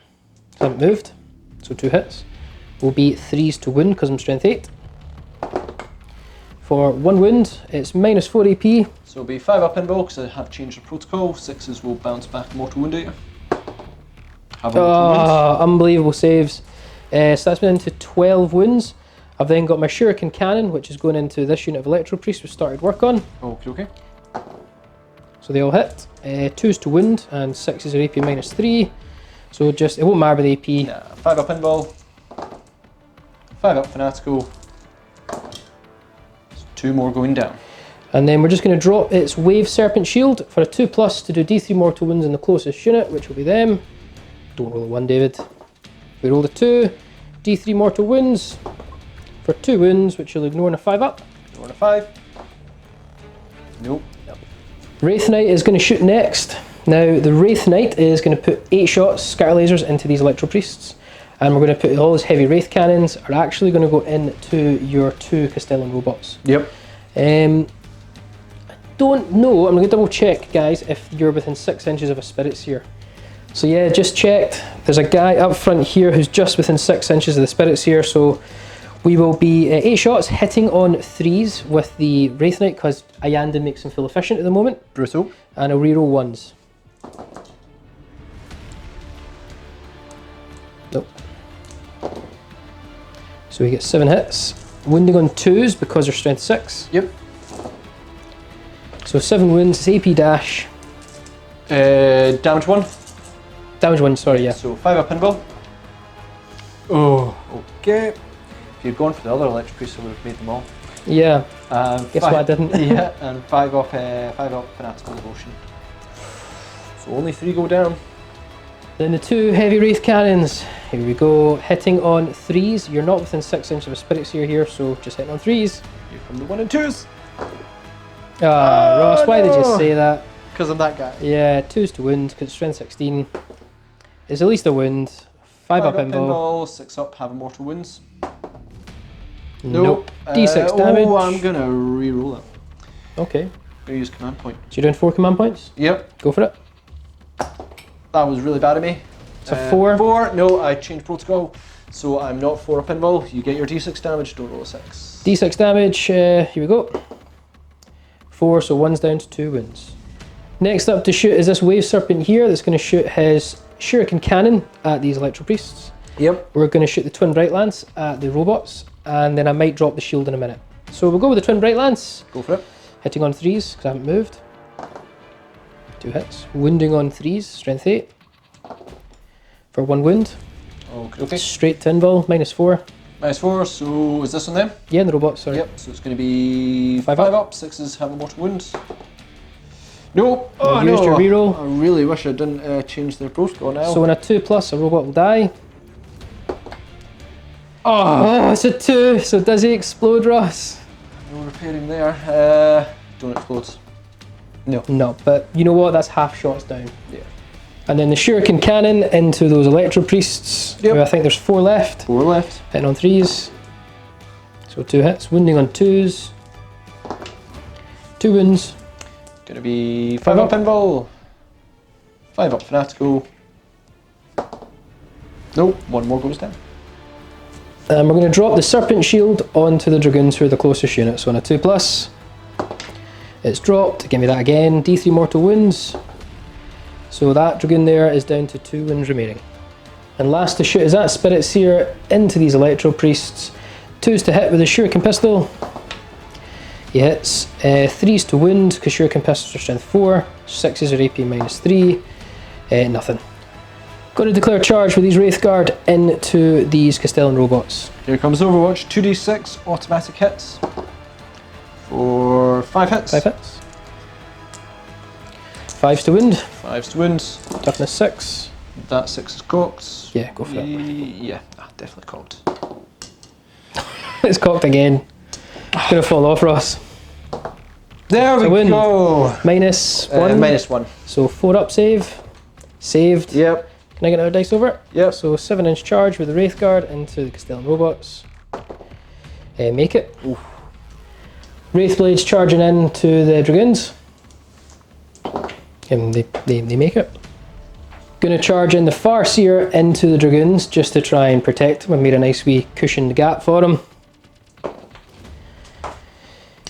I haven't moved. So 2 hits. Will be 3s to wound because I'm strength 8. For 1 wound, it's minus 4 AP. So it'll be 5 up invul because I have changed the protocol. 6s will bounce back mortal wound at you. Have a mortal wound. Unbelievable saves. So that's been into 12 wounds. I've then got my Shuriken Cannon, which is going into this unit of Electro Priests we started work on. Okay. So they all hit. 2s to wound and 6s are AP minus 3. So just, it won't matter with AP. Nah, 5 up invul. 5 up fanatical. 2 more going down. And then we're just going to drop its Wave Serpent Shield for a 2+ to do D3 mortal wounds in the closest unit, which will be them. Don't roll a 1, David. We rolled a 2. D3 mortal wounds for 2 wounds, which you'll ignore on a 5 up. Ignore a 5. Nope. Wraith Knight is going to shoot next. Now, the Wraith Knight is going to put 8 shots, scatter lasers, into these Electro Priests. And we're going to put all his heavy Wraith Cannons are actually going to go into your 2 Castellan robots. Yep. I don't know, I'm going to double check, guys, if you're within 6 inches of a Spirit Seer. So yeah, just checked. There's a guy up front here who's just within 6 inches of the Spirit Seer, so we will be 8 shots hitting on 3s with the Wraith Knight because Ayanda makes him feel efficient at the moment. Brutal. And I'll reroll 1s. Nope. So we get 7 hits. Wounding on 2s because they're strength 6. Yep. So 7 wounds, it's AP dash. Damage 1. Damage 1, sorry, yeah. So 5 up invul. Oh, okay. If you'd gone for the other Electro Priests, I would have made them all. Yeah. Guess what I didn't. Yeah, and 5 up fanatical devotion. So only 3 go down. Then the 2 heavy Wraith Cannons. Here we go, hitting on 3s. You're not within 6 inches of a Spirit Seer here, so just hitting on 3s. Here come the 1 and 2s. Ross, why did you say that? Because I'm that guy. Yeah, 2s to wound, because strength 16 is at least a wound. 5 up invul. 6 up, have mortal wounds. Nope. D6 damage. Oh, I'm gonna reroll that. Okay. I'm gonna use command point. So you're doing 4 command points? Yep. Go for it. That was really bad of me. It's a 4. 4. No, I changed protocol, so I'm not 4 up invul. You get your D6 damage. Don't roll a 6. D6 damage. Here we go. 4, so 1's down to 2 wounds. Next up to shoot is this Wave Serpent here that's going to shoot his Shuriken Cannon at these Electro Priests. Yep. We're going to shoot the Twin Brightlands at the robots, and then I might drop the shield in a minute. So we'll go with the Twin Brightlands. Go for it. Hitting on 3s, because I haven't moved. 2 hits. Wounding on 3s, strength 8. For 1 wound. Okay. Straight to invul, minus 4. Minus 4, so is this on them? Yeah, in the robots, sorry. Yep, so it's going to be 5 up. 6s have a mortal wound. Nope. Oh Used your reroll. I really wish I didn't change their protocol now. So on a 2+, a robot will die. Oh, Oh, it's a 2. So does he explode, Ross? no repairing there. Don't explode. No. No, but you know what? That's half shots down. Yeah. And then the shuriken cannon into those electro priests. Yep. I think there's 4 left. 4 left. Hitting on 3s. So 2 hits. Wounding on 2s. 2 wounds. Gonna be 5 up pinball. 5 up fanatical. Nope, 1 more goes down. And we're going to drop the serpent shield onto the dragoons who are the closest unit. So on a 2+, it's dropped. Give me that again. D3 mortal wounds. So that dragoon there is down to 2 wounds remaining. And last to shoot is that spirit seer into these electro priests. 2s to hit with the shuriken pistol. He hits. 3s to wound because shuriken pistols are strength 4. 6s are AP -3. Nothing. Going to declare charge with these Wraith Guard into these Castellan robots. Here comes Overwatch. 2d6 automatic hits. For 5 hits. 5 hits. 5s to wound. 5s to wounds. Toughness 6. That 6 is cocked. Yeah, go for it. Yeah, definitely cocked. It's cocked again. Gonna fall off, Ross. There we win. go. -1. -1. So 4 up save. Saved. Yep. Can I get another dice over it? Yep. So 7-inch charge with the Wraith Guard into the Castellan robots. Make it. Oof. Wraith Blades charging into the Dragoons. And they make it. Gonna charge in the Farseer into the Dragoons just to try and protect him. I made a nice wee cushioned gap for him.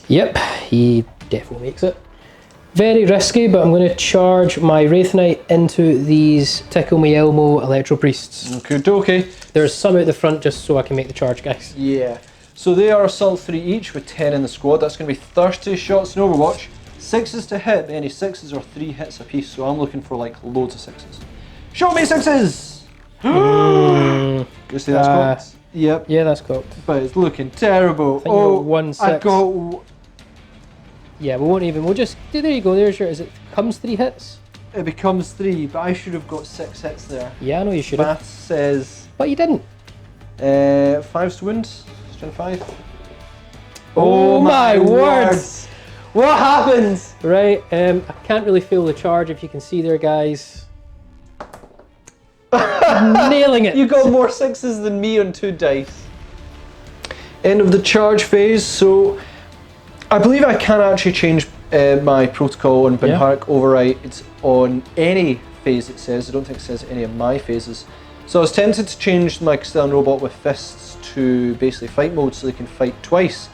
Yep, he definitely makes it. Very risky, but I'm going to charge my Wraith Knight into these Tickle Me Elmo Electro Priests. Okay. There's some out the front just so I can make the charge, guys. Yeah. So they are assault 3 each with 10 in the squad. That's going to be 30 shots in Overwatch. 6s to hit, any 6s are 3 hits apiece, so I'm looking for like loads of 6s. Show me 6s! Go see that's cocked? Yep. Yeah, that's cocked. But it's looking terrible. I think you got 1 6. I got... Yeah, we won't even. We'll just. There you go. There's your. Is it comes 3 hits? It becomes 3, but I should have got 6 hits there. Yeah, I know you should have. Math says... But you didn't. 5s to wounds. Strength 5. Oh my word! What happened? Right, I can't really feel the charge if you can see there, guys. Nailing it! You got more 6s than me on 2 dice. End of the charge phase, so I believe I can actually change my protocol on Binhark overwrite. It's on any phase it says. I don't think it says any of my phases. So I was tempted to change my Castellan robot with fists to basically fight mode so they can fight twice.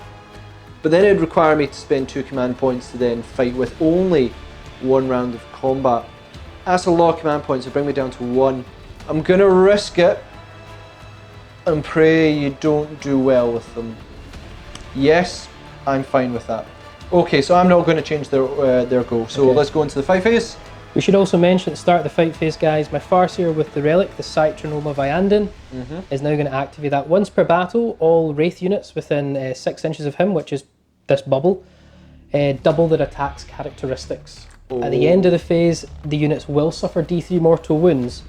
But then it'd require me to spend 2 command points to then fight with only 1 round of combat. That's a lot of command points, it'll bring me down to 1. I'm gonna risk it and pray you don't do well with them. Yes, I'm fine with that. Okay, so I'm not going to change their goal. So let's go into the fight phase. We should also mention at the start of the fight phase, guys, my Farseer with the relic, the Citronome of Iandin, is now going to activate that. Once per battle, all Wraith units within 6 inches of him, which is this bubble, double their attacks characteristics. At the end of the phase, the units will suffer D3 mortal wounds,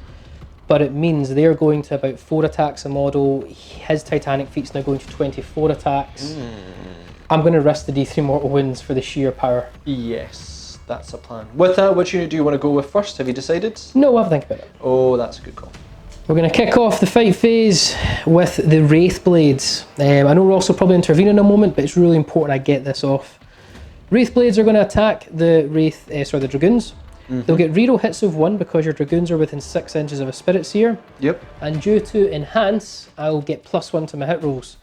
but it means they're going to about 4 attacks a model. His Titanic feat's now going to 24 attacks. I'm going to risk the D3 mortal wounds for the sheer power. Yes, that's a plan. With that, which unit do you want to go with first? Have you decided? No, I'll think about it. Oh, that's a good call. We're going to kick off the fight phase with the Wraith Blades. I know Ross will probably intervene in a moment, but it's really important I get this off. Wraith Blades are going to attack the the Dragoons. They'll get reroll hits of 1 because your Dragoons are within 6 inches of a Spirit Seer. Yep. And due to Enhance, I'll get +1 to my hit rolls.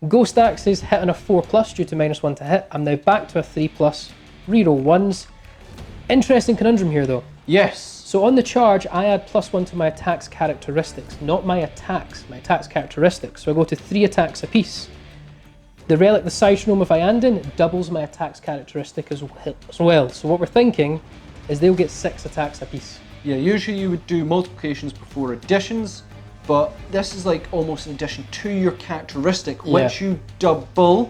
Ghost Axes hit on a 4+ due to -1 to hit. I'm now back to a 3+, reroll 1s. Interesting conundrum here though. Yes. So on the charge, I add +1 to my attacks characteristics, not my attacks characteristics. So I go to 3 attacks apiece. The relic, the Citronome of Iandin, doubles my attacks characteristic as well. So what we're thinking is they'll get 6 attacks apiece. Yeah, usually you would do multiplications before additions, but this is like almost an addition to your characteristic, which you double.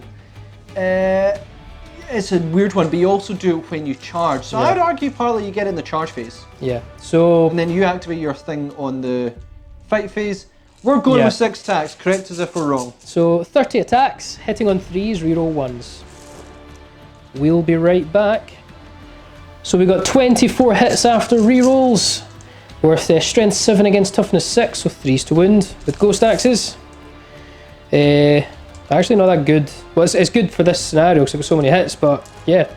it's a weird one, but you also do it when you charge. So Yeah. I'd argue partly you get in the charge phase. Yeah. So And then you activate your thing on the fight phase. We're going Yeah. with 6 attacks, correct us if we're wrong. So 30 attacks, hitting on 3s, reroll 1s. We'll be right back. So we got 24 hits after rerolls, worth strength 7 against toughness 6, so 3s to wound with ghost axes. Actually not that good. Well, it's good for this scenario because I've got so many hits, but yeah.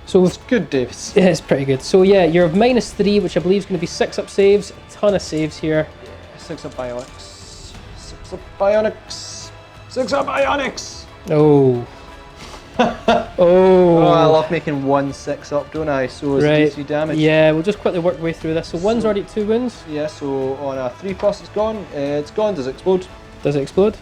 So It's good, Davis. yeah, it's pretty good. So yeah, you're -3, which I believe is going to be 6 up saves. A ton of saves here. 6 up bionics. 6 up bionics. 6 up bionics. Oh. Oh, I love making 1 6 up, don't I? So it's Right. DC damage. Yeah, we'll just quickly work our way through this. So one's already at 2 wounds. Yeah, so on a 3+ it's gone. It's gone. Does it explode? Does it explode?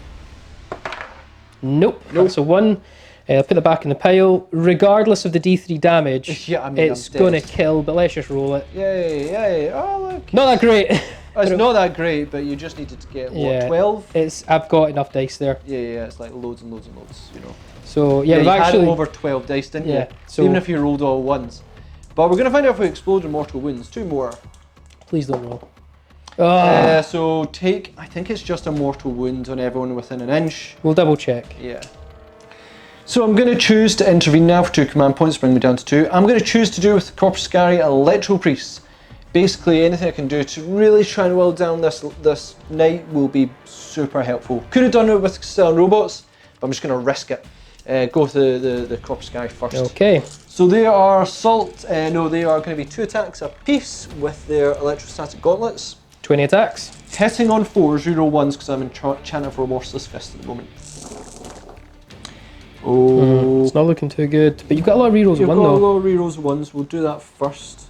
Nope. Nope. That's a 1. I'll put it back in the pile. Regardless of the D3 damage, Yeah, I mean, it's I'm going to dead. kill, but let's just roll it. Yay, yay. Oh, look. Not that great. It's not that great, but you just needed to get, what, Yeah. 12? I've got enough dice there. Yeah, it's like loads and loads and loads, you know. So yeah, you we've had actually... over 12 dice, didn't Yeah, you? so- Even if you rolled all ones. But we're going to find out if we explode in mortal wounds. 2 more. Please don't roll. Oh, So take, I think it's just a mortal wound on everyone within an inch. we'll double check. Yeah. So I'm going to choose to intervene now for 2 command points, bring me down to 2. I'm going to choose to do with Corpuscari Electro Priests. Basically, anything I can do to really try and whittle down this knight will be super helpful. Could have done it with selling robots, but I'm just going to risk it. Go with the Corpuscari first. Okay. So they are assault. No, they are going to be 2 attacks apiece with their electrostatic gauntlets. 20 attacks. Hitting on 4s, reroll 1s because I'm enchanting for Remorseless Fist at the moment. Oh, It's not looking too good, but you've got a lot of rerolls you've of got 1 a though. lot of rerolls of 1s. We'll do that first.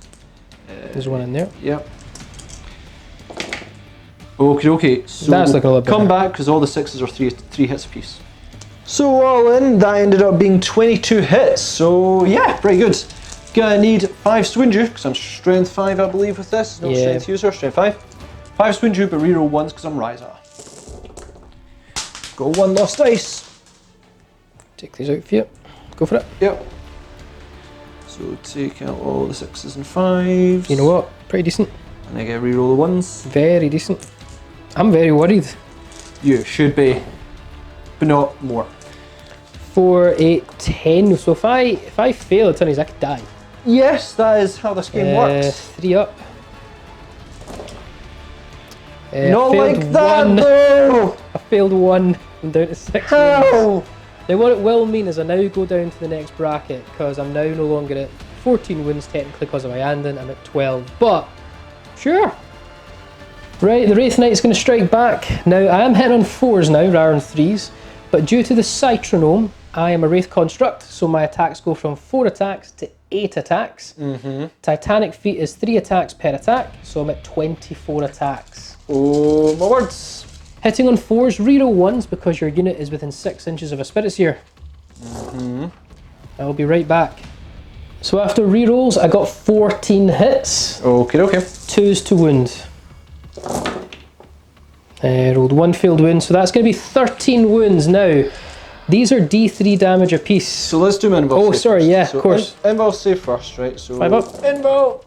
There's one in there. Yep. Okay. So That's looking a lot come better. back because all the 6s are 3 hits apiece. So all in, that ended up being 22 hits. So yeah, pretty good. Gonna need 5 Swinju because I'm strength 5, I believe, with this. No Yeah. strength user, strength 5. 5 Swinju, but reroll 1s because I'm Riser. Got 1 lost dice. Take these out for you. Go for it. Yep. So take out all the 6s and 5s. You know what? Pretty decent. And I get reroll the 1s. Very decent. I'm very worried. You should be, but not more. 4, 8, 10. So if I fail at turnies, I could die. Yes, that is how this game works. 3 up. Not failed like that, 1. though! I failed 1. I'm down to 6. How? Now what it will mean is I now go down to the next bracket because I'm now no longer at 14 wins technically because of Iandon. I'm at 12, but sure. Right, the Wraith Knight's going to strike back. Now I am hitting on 4s now rather than 3s, but due to the Citronome, I am a Wraith construct, so my attacks go from 4 attacks to 8 attacks. Titanic Feet is 3 attacks per attack, so I'm at 24 attacks. Oh, my words. Hitting on 4s, reroll 1s because your unit is within 6 inches of a Spirit Seer. I'll be right back. So after rerolls, I got 14 hits, Okay. 2s to wound. Rolled 1 failed wound, so that's going to be 13 wounds now. These are D3 damage apiece. So let's do my invul Oh, save sorry, first. yeah, So of course. Invul save first, right? So 5 up. Invul.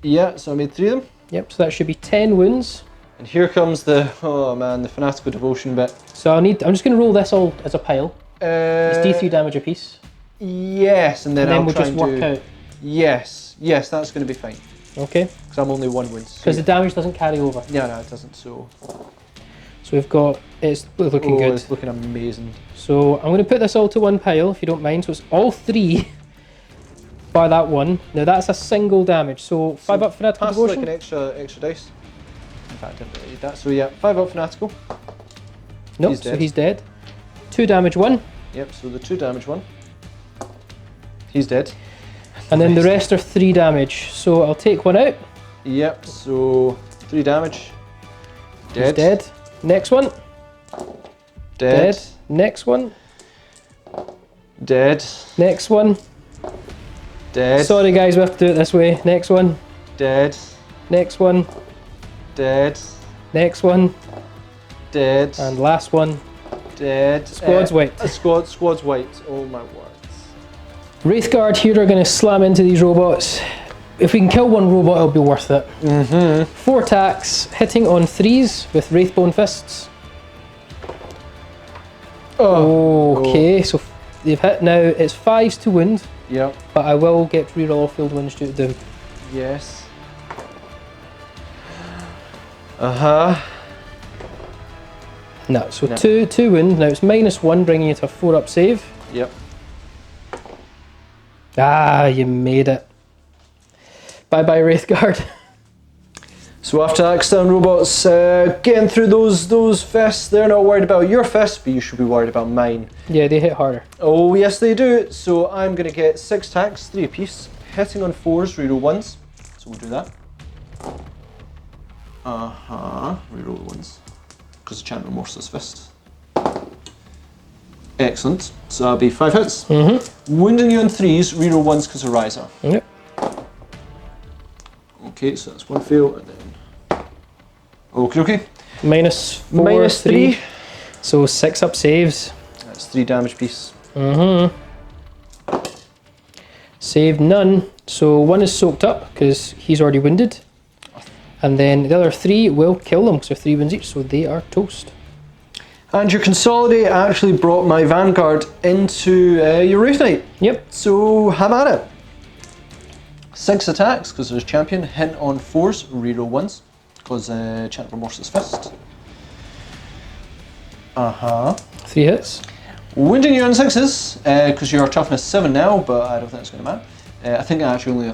Yeah, so I made 3 of them. Yep, so that should be 10 wounds. And here comes the, oh man, the fanatical devotion bit. So I'm just going to roll this all as a pile. It's D3 damage apiece. Yes, and then And then I'll we'll try just and work do. out. Yes, that's going to be fine Okay? because I'm only 1 wound. So Because the damage doesn't carry over. yeah, no, it doesn't. So So we've got, it's looking good. It's looking amazing. So I'm going to put this all to 1 pile, if you don't mind. So it's all 3 by that 1. Now that's a single damage. So 5 up fanatical Pass devotion. like an extra dice. In fact, I didn't really need that. So yeah, 5 up fanatical. Nope, he's so dead. he's dead. 2 damage 1. Yep. So the 2 damage one. He's dead. And then the rest are 3 damage. So I'll take 1 out. Yep. So 3 damage. Dead. He's dead. Next one. Dead. Next one. Dead. Next one. Dead. Sorry guys, we have to do it this way. Next one. Dead. Next one. Dead. Next one. Dead. And last one. Dead. Squad's wiped. Squad's wiped. Oh my words. Wraith Guard here are going to slam into these robots. If we can kill one robot, it'll be worth it. 4 attacks, hitting on 3s with Wraithbone Fists. Okay, so they've hit now. It's 5s to wound. Yep. But I will get to reroll field wounds due to them. Yes. No, so 2 wound. Now it's -1, bringing you to a 4-up save. Yep. Ah, you made it. Bye bye, Wraith Guard. So after axe down robots, getting through those fists, they're not worried about your fists, but you should be worried about mine. Yeah, they hit harder. Oh yes they do. So I'm going to get 6 attacks, 3 apiece, hitting on 4s, reroll 1s. So we'll do that. Reroll 1s. Because I can't remorseless fist. Excellent. So that'll be 5 hits. Wounding you on 3s, reroll 1s because of riser. Yep. Okay, so that's 1 fail and then. Okay. -4, -3. So 6-up saves. That's 3 damage piece. Saved none. So 1 is soaked up because he's already wounded. And then the other 3 will kill them because they're 3 wounds each, so they are toast. And your Consolidate actually brought my Vanguard into your Wraith Knight. Yep. So have at it. 6 attacks because there's champion, hit on 4s, reroll 1s because chant remorseless fist. 3 hits. Wounding you on 6s because you're toughness 7 now, but I don't think it's going to matter. I think that actually only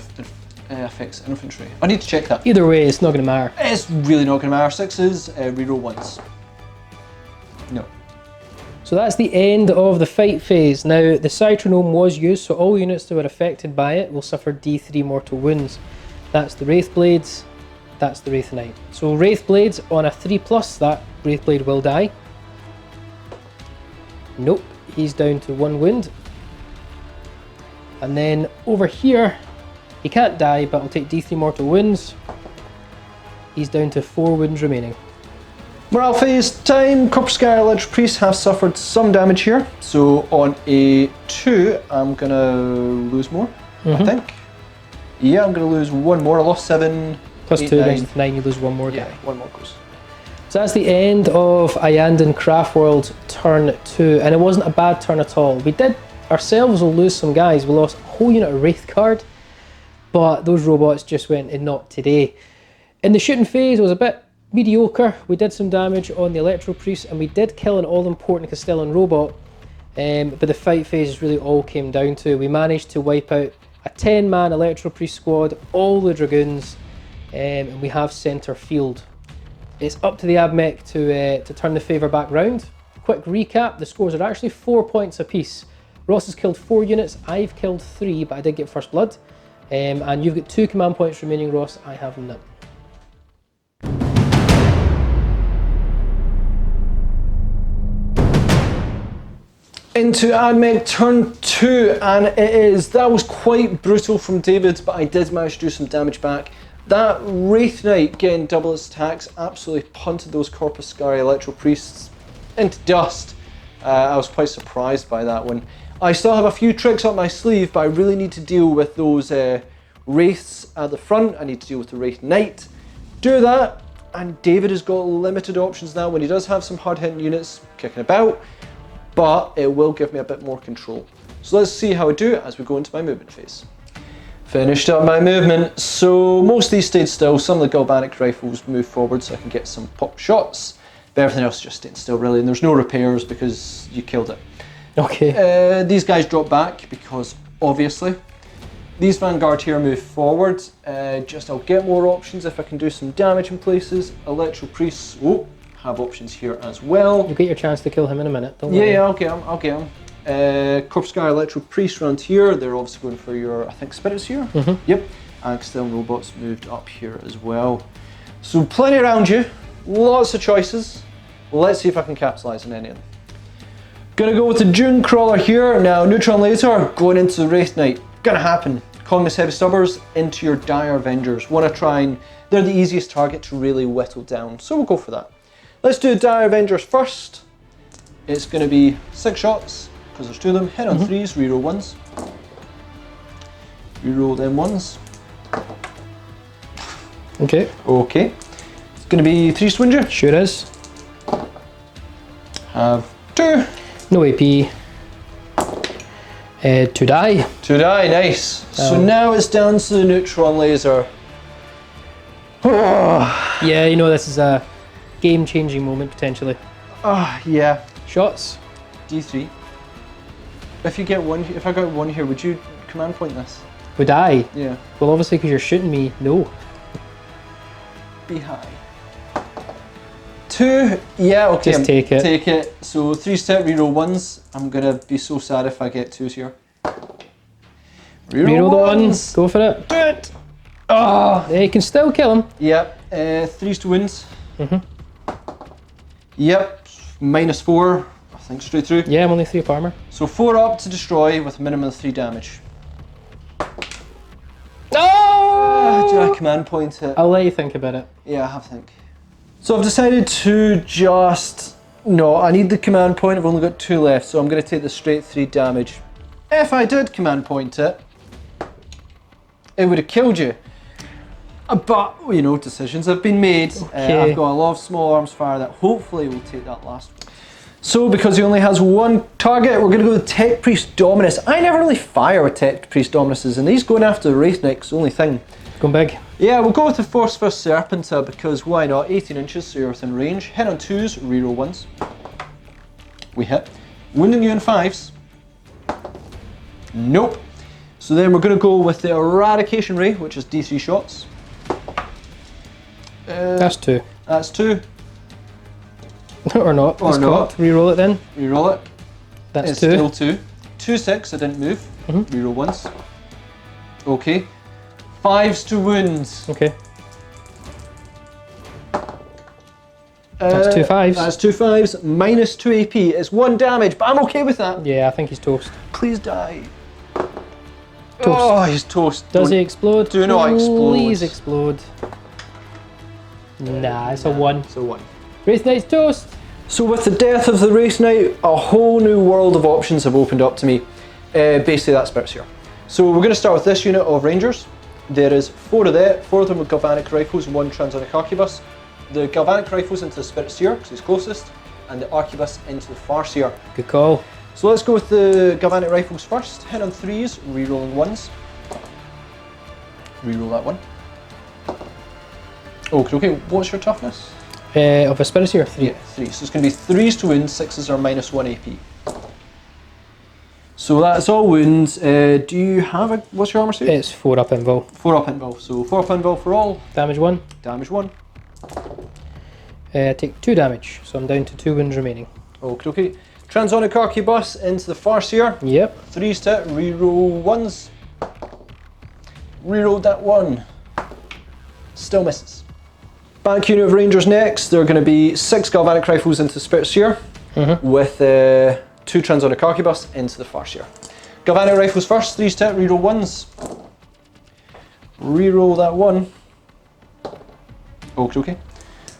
affects infantry. I need to check that. Either way, it's not going to matter. It's really not going to matter. 6s, reroll 1s. No. So that's the end of the fight phase. Now, the Citronome was used, so all units that were affected by it will suffer D3 mortal wounds. That's the Wraith Blades, that's the Wraith Knight. So Wraith Blades on a 3+, that Wraith Blade will die. Nope, he's down to 1 wound. And then over here, he can't die, but will take D3 mortal wounds. He's down to 4 wounds remaining. Morale phase time. Corpuscular Electro Priests have suffered some damage here. So on a 2, I'm gonna lose more, I think. Yeah, I'm gonna lose 1 more. I lost 7. Plus 8, 2 9. against 9, you lose 1 more Yeah, guy. 1 more goes. So that's the end of Iyanden Craftworlds turn 2, and it wasn't a bad turn at all. We did ourselves will lose some guys. We lost a whole unit of Wraith Guard, but those robots just went in not today. In the shooting phase, it was a bit mediocre. We did some damage on the Electro Priest, and we did kill an all-important Castellan robot, but the fight phase really all came down to, we managed to wipe out a 10-man Electro Priest squad, all the Dragoons, and we have centre field. It's up to the Admech to turn the favour back round. Quick recap, the scores are actually 4 points apiece. Ross has killed 4 units, I've killed 3, but I did get first blood. And you've got 2 command points remaining, Ross, I have none. Into Admech turn 2, and that was quite brutal from David, but I did manage to do some damage back. That Wraith Knight getting double its attacks absolutely punted those Corpuscular Electro Priests into dust. I was quite surprised by that one. I still have a few tricks up my sleeve, but I really need to deal with those Wraiths at the front. I need to deal with the Wraith Knight. Do that, and David has got limited options now when he does have some hard-hitting units kicking about, but it will give me a bit more control. So let's see how I do as we go into my movement phase. Finished up my movement, so most of these stayed still. Some of the galvanic rifles moved forward so I can get some pop shots, but everything else just stayed still really, and there's no repairs because you killed it. Okay. These guys drop back because obviously. These Vanguard here move forward, I'll get more options if I can do some damage in places. Electro Priests have options here as well. You'll get your chance to kill him in a minute, don't worry. Yeah, I'll get him. Corpuscular Electro Priest around here, they're obviously going for your, I think, Spirits here? Yep. And Castellan Robots moved up here as well. So plenty around you, lots of choices. Let's see if I can capitalize on any of them. Gonna go with the Dune Crawler here. Now, Neutron later, going into the Wraith Knight. Gonna happen. Calling this Heavy Stubbers into your Dire Avengers. Wanna try and, they're the easiest target to really whittle down, so we'll go for that. Let's do Dire Avengers first. It's going to be 6 shots, because there's 2 of them. Hit on 3s, reroll 1s. Reroll them 1s. Okay. Okay. It's going to be 3 to wound you. Sure is. Have 2. No AP. 2 die. 2 die, nice. So now it's down to the neutron laser. Yeah, you know this is a game-changing moment potentially. Yeah. Shots. D3. If you get 1, if I got 1 here, would you command point this? Would I? Yeah. Well, obviously because you're shooting me, no. Be high. 2, yeah, okay. Just take it. Take it. So 3 step, reroll 1s. I'm gonna be so sad if I get 2s here. Reroll the 1s. Go for it. Do it! Oh! Yeah, you can still kill him. Yep. 3s to wounds. Yep. -4. I think straight through. Yeah, I'm only 3 up armor. So 4 up to destroy with a minimum of 3 damage. No! Do I command point it? I'll let you think about it. Yeah, I have to think. So I've decided to just... No, I need the command point. I've only got 2 left, so I'm going to take the straight 3 damage. If I did command point it, it would have killed you. But, you know, decisions have been made. Okay. I've got a lot of small arms fire that hopefully will take that last one. So because he only has 1 target, we're going to go with Tech Priest Dominus. I never really fire with Tech Priest Dominuses, and he's going after the Wraith next, the only thing. Going big. Yeah, we'll go with the Force First Serpenta because why not? 18 inches, so you're within range. Hit on 2s, reroll 1s. We hit. Wounding you in 5s. Nope. So then we're going to go with the Eradication Ray, which is D3 shots. That's 2. That's 2. Or not. Or It's not. cocked. Reroll it then. Reroll it. That's It's 2. still 2. 2, 6, I didn't move. Reroll 1s. Okay. 5s to wounds. Okay. That's 2 5s. That's 2 5s. Minus 2 AP. It's 1 damage, but I'm okay with that. Yeah, I think he's toast. Please die. Toast. Oh, he's toast. Does he Don't- explode? Do not explode. Please explode. Nah, it's a 1. It's a 1. Wraith Knight's toast. So with the death of the Wraith Knight, a whole new world of options have opened up to me. Basically that Spirit's here. So we're going to start with this unit of Rangers. There is 4 of them, 4 of them with Galvanic Rifles and 1 Transonic Arquebus. The Galvanic Rifles into the Spirit Seer, because he's closest, and the Arquebus into the Farseer. Good call. So let's go with the Galvanic Rifles first. Hit on 3s, rerolling 1s. Reroll that 1. Okay, what's your toughness? Of a Spirit Seer, 3. Yeah, 3. So it's going to be 3s to wounds, 6s are minus 1 AP. So that's all wounds. Do you have a... What's your armor suit? It's 4 up invul. 4 up invul. So 4 up invul for all. Damage 1. Damage 1. Take 2 damage, so I'm down to 2 wounds remaining. Okay. Transonic Arquebus into the Farseer. Yep. 3 step, reroll 1s. Rerolled that 1. Still misses. Back unit of Rangers next. There are going to be 6 Galvanic Rifles into the Spirit Seer with 2 Transonic Arquebus into the Farseer. Galvanic Rifles first, 3 step, reroll 1s. Reroll that 1. Okay.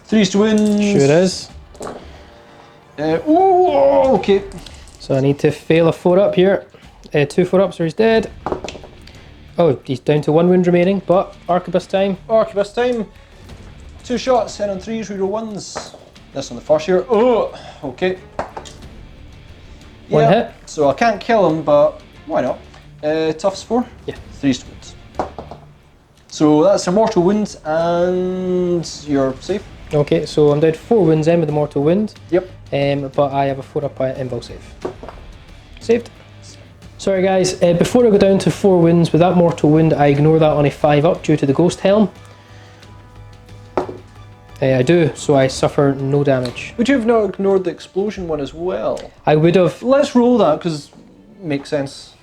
3s to wins. Sure is. Okay. So I need to fail a 4 up here. 2 4 ups or he's dead. Oh, he's down to 1 wound remaining, but Arquebus time. Arquebus time. 2 shots, hit on 3s, reroll 1s. This on the Farseer. Okay. 1 hit. So I can't kill him, but why not? Tough's 4? Yeah. 3s to wounds. So that's a mortal wound, and you're safe. Okay, so I'm down to 4 wounds then with the mortal wound. Yep. But I have a 4 up invul save. Saved. Sorry guys, before I go down to 4 wounds with that mortal wound, I ignore that on a 5 up due to the Ghost Helm. I do, so I suffer no damage. Would you have not ignored the explosion one as well? I would have. Let's roll that, because makes sense.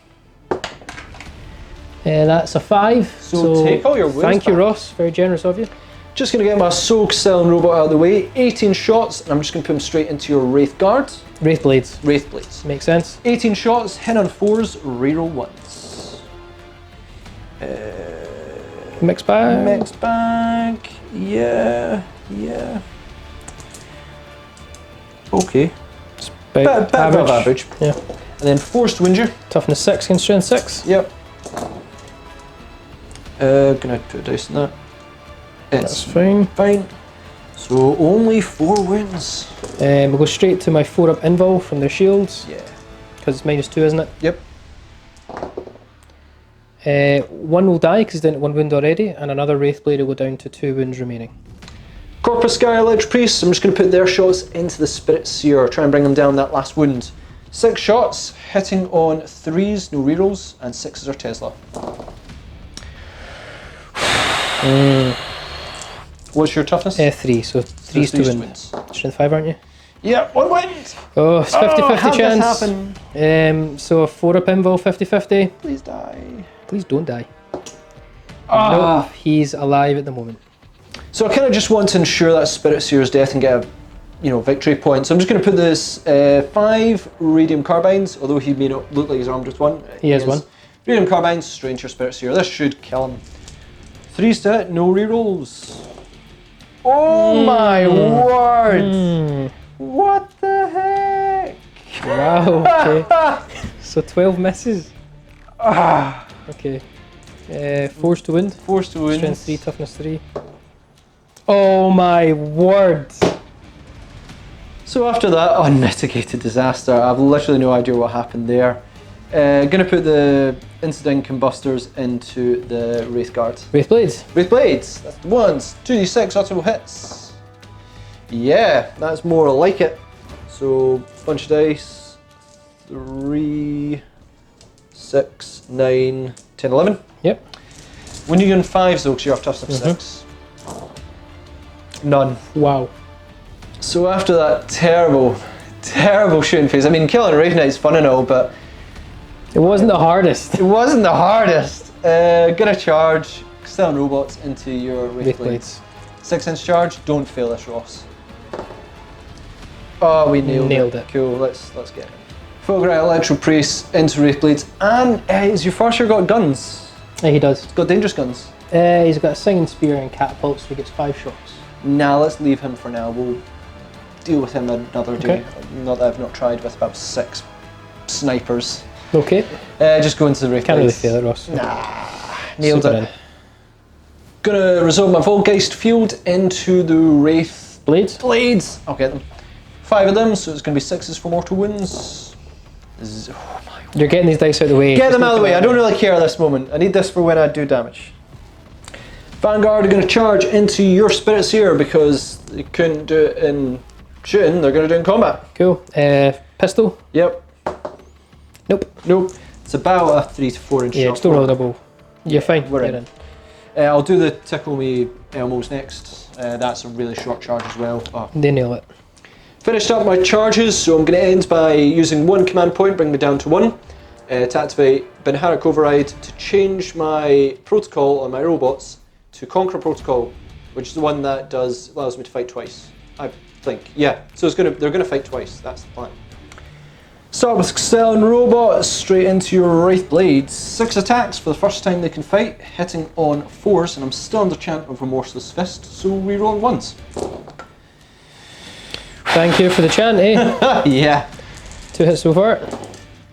That's a 5. So take all your wounds Thank you, back. Ross. Very generous of you. Just going to get my Soak Selling Robot out of the way. 18 shots, and I'm just going to put him straight into your Wraith Guard. Wraith Blades. Wraith Blades. Makes sense. 18 shots, hit on 4s, reroll 1s. Mixed bag. Mixed bag. Yeah. Okay. Bit above average. Yeah. And then force to injure. Toughness 6 against strength 6. Yep. Gonna put a dice on that. That's fine. Fine. So only 4 wins. We'll go straight to my 4-up invul from their shields. Yeah. Because it's -2, isn't it? Yep. 1 will die because he's down to 1 wound already, and another Wraith Blade will go down to 2 wounds remaining. Corpus Sky Electro Priest, I'm just going to put their shots into the Spirit Seer, try and bring them down that last wound. 6 shots, hitting on 3s, no rerolls, and 6s are Tesla. What's your toughness? 3, so 3's to win. wins. Strength 5, aren't you? Yeah, 1 wins! Oh, it's 50-50 how'd chance. this happen? So a 4-up invul, 50-50. Please die. Please don't die. Ah. Nope, he's alive at the moment. So I kind of just want to ensure that Spirit Seer's death and get a victory point. So I'm just going to put this 5 Radium Carbines, although he may not look like he's armed with 1. He has 1. Radium Carbines, straight into your Spirit Seer. This should kill him. 3's to hit, no rerolls. Oh my word! What the heck? Wow, okay. So 12 misses. Okay. Force to wind. Force to win. Strength 3, toughness 3. Oh my word! So after that unmitigated disaster, I've literally no idea what happened there. Gonna put the Incident Combustors into the Wraith Guard. Wraith Blades. Wraith Blades, that's the ones. 2d6 auto hits. Yeah, that's more like it. So, bunch of dice. 3, 6, 9, 10, 11. Yep. When you get in 5s though, because you're off toughness 6. None. Wow. So after that terrible shooting phase, I mean, killing a Wraith Knight is fun and all, but It wasn't the hardest. it wasn't the hardest. Gonna charge Stellan Robots into your Wraith Blades. 6-inch charge, don't fail this, Ross. Oh, we nailed it. Cool, let's get it. Fulgurite Electro Priest into Wraith Blades, and he's your first year got guns. Yeah, he does. He's got dangerous guns. He's got a Singing Spear and Catapult, so he gets 5 shots. Nah, let's leave him for now. We'll deal with him another day. Okay. Not that I've not tried with about 6 snipers. Okay. Just go into the Wraith Can't really Blades. fail it, Ross. Nah, nailed Super it. in. Gonna resolve my Volgeist Field into the Wraith Blades. I'll get them. 5 of them, so it's gonna be 6s for mortal wounds. Oh my. You're getting these dice out of the way. Get them out of the way, I don't really care at this moment. I need this for when I do damage. Vanguard are gonna charge into your Spirit Seer because they couldn't do it in shooting, they're gonna do it in combat. Cool. Pistol. Yep. Nope. It's about a 3 to 4 inch Yeah, shot. just don't roll a double. You're fine. We're You're in. I'll do the Tickle Me Elmos next. That's a really short charge as well. Oh. They nail it. Finished up my charges, so I'm going to end by using 1 command point, bring me down to 1. To activate Benharic Override to change my protocol on my robots to Conqueror Protocol, which is the one that allows me to fight twice. I think, yeah. So they're going to fight twice. That's the plan. Start with Stellan Robots, straight into your Wraith Blades. 6 attacks for the first time they can fight, hitting on 4s, and I'm still under chant of Remorseless Fist, so reroll 1s. Thank you for the chant, eh? Yeah. 2 hits so far.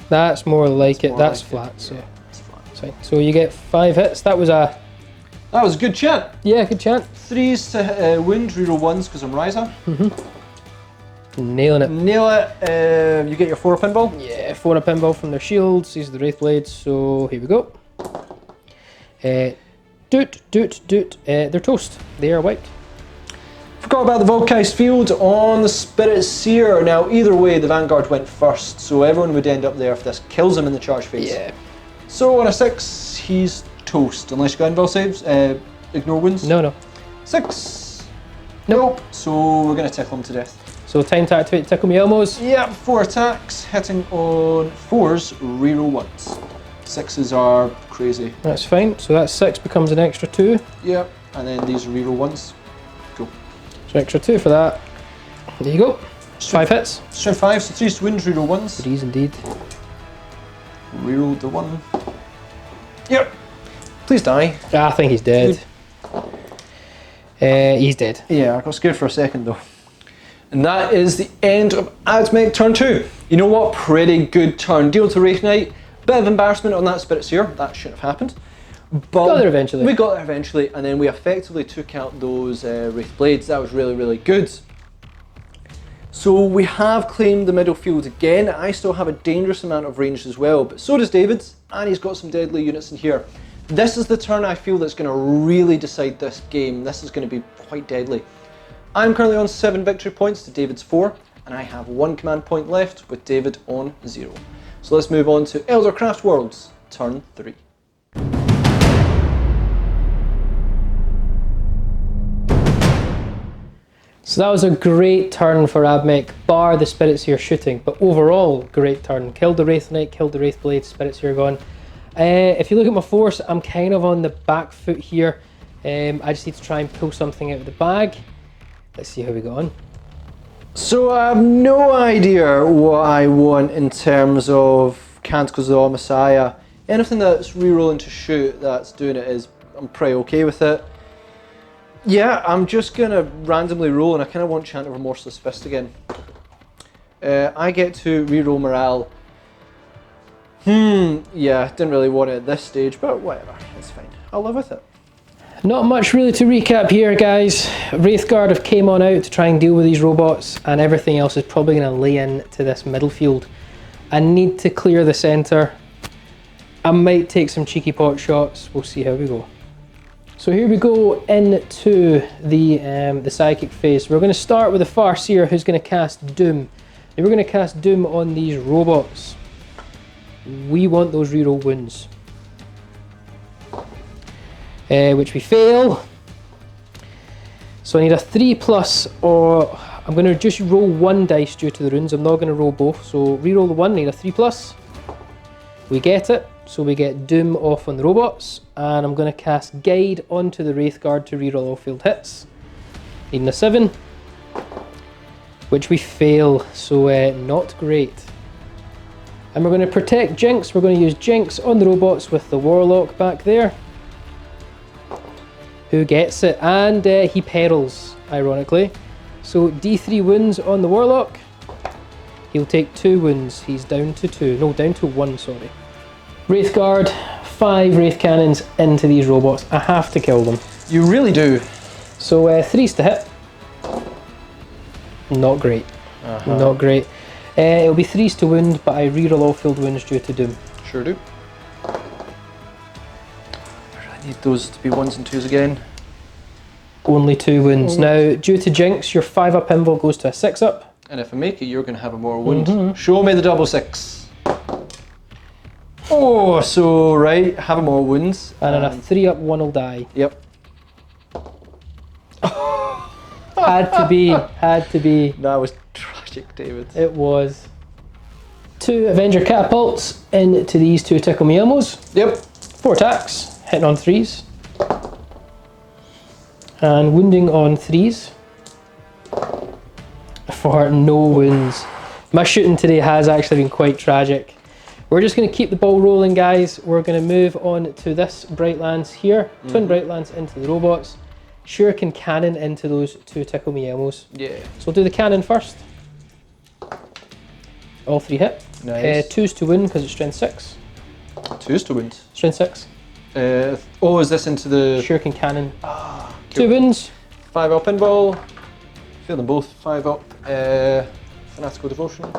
That's more like it. more That's like flat. it. So. Yeah, it's fine. That's fine. So you get 5 hits. That was a good chant. good chant. 3s to wound, reroll 1s because I'm Riser. Nailing it. Nail it. You get your 4 pinball. Yeah, 4 pinball from their shields. These are the Wraith Blades. So here we go. Doot. They're toast. They are wiped. Forgot about the Volgeist Field on the Spirit Seer. Now, either way, the Vanguard went first, so everyone would end up there if this kills him in the charge phase. Yeah. So on a 6, he's toast, unless you got invul saves. Ignore wounds. No. 6. Nope. So we're going to tickle him to death. So time to activate Tickle Me Elmos. Yep, 4 attacks, hitting on 4s, reroll 1s. 6s are crazy. That's fine. So that 6 becomes an extra 2. Yep, and then these are reroll 1s. Cool. So extra 2 for that. There you go. 5 hits. Strength 5, so 3s to wound, reroll 1s. 3s indeed. Reroll the 1. Yep. Please die. I think he's dead. He's dead. Yeah, I got scared for a second though. And that is the end of Admech turn 2. You know what? Pretty good turn. Deal to Wraith Knight. Bit of embarrassment on that Spirit Seer. That shouldn't have happened. But got there eventually. We got there eventually, and then we effectively took out those Wraith Blades. That was really, really good. So we have claimed the middle field again. I still have a dangerous amount of range as well, but so does David, and he's got some deadly units in here. This is the turn I feel that's going to really decide this game. This is going to be quite deadly. I'm currently on 7 victory points to David's 4, and I have 1 command point left with David on 0. So let's move on to Elder Craftworlds, turn 3. So that was a great turn for Admech, bar the Spirit Seer shooting, but overall, great turn. Killed the Wraith Knight, killed the Wraith Blade, Spirit Seer gone. If you look at my force, I'm kind of on the back foot here. I just need to try and pull something out of the bag. Let's see how we go on. So I have no idea what I want in terms of Canticles of the Messiah. Anything that's rerolling to shoot that's doing it is, I'm pretty okay with it. Yeah, I'm just going to randomly roll, and I kind of want Chant of Remorseless Fist again. I get to reroll morale. Yeah, didn't really want it at this stage, but whatever, it's fine. I'll live with it. Not much really to recap here, guys. Wraithguard have came on out to try and deal with these robots, and everything else is probably going to lay into this middle field. I need to clear the centre. I might take some cheeky pot shots. We'll see how we go. So here we go into the psychic phase. We're going to start with the Farseer, who's going to cast Doom. Now we're going to cast Doom on these robots. We want those reroll wounds, which we fail. So I need a 3+, or I'm going to just roll 1 dice due to the runes. I'm not going to roll both. So reroll the 1, need a 3+. We get it. So we get Doom off on the robots, and I'm going to cast Guide onto the Wraithguard to reroll all field hits. Needing a 7, which we fail, so not great. And we're going to protect Jinx. We're going to use Jinx on the robots with the Warlock back there, who gets it, and he perils, ironically. So D3 wounds on the Warlock. He'll take 2 wounds. He's down to 2. No, down to 1, sorry. Wraithguard, 5 Wraith Cannons into these robots. I have to kill them. You really do. So 3s to hit. Not great. Not great. It'll be 3s to wound, but I reroll all field wounds due to Doom. Sure do. I really need those to be 1s and 2s again. Only 2 wounds. Now, due to Jinx, your 5-up invul goes to a 6-up. And if I make it, you're going to have a more wound. Show me the double 6. Oh, so right, have a more wounds. And on a 3-up, 1 will die. Yep. Had to be, had to be. That was tragic, David. It was. 2 Avenger Catapults into these 2 Tickle Me Elmos. Yep. 4 attacks, hitting on 3s. And wounding on 3s. For no wounds. My shooting today has actually been quite tragic. We're just going to keep the ball rolling, guys. We're going to move on to this Bright Lance here. Twin Bright Lance into the robots. Shuriken Cannon into those 2 Tickle Me Elmos. Yeah. So we'll do the cannon first. All 3 hit. Nice. 2s to wound because it's strength 6. 2s to wound. Strength 6. Oh, is this into the... Shuriken Cannon. Ah, 2 wounds. 5-up pinball. Feel them both. 5-up. Fanatical Devotion.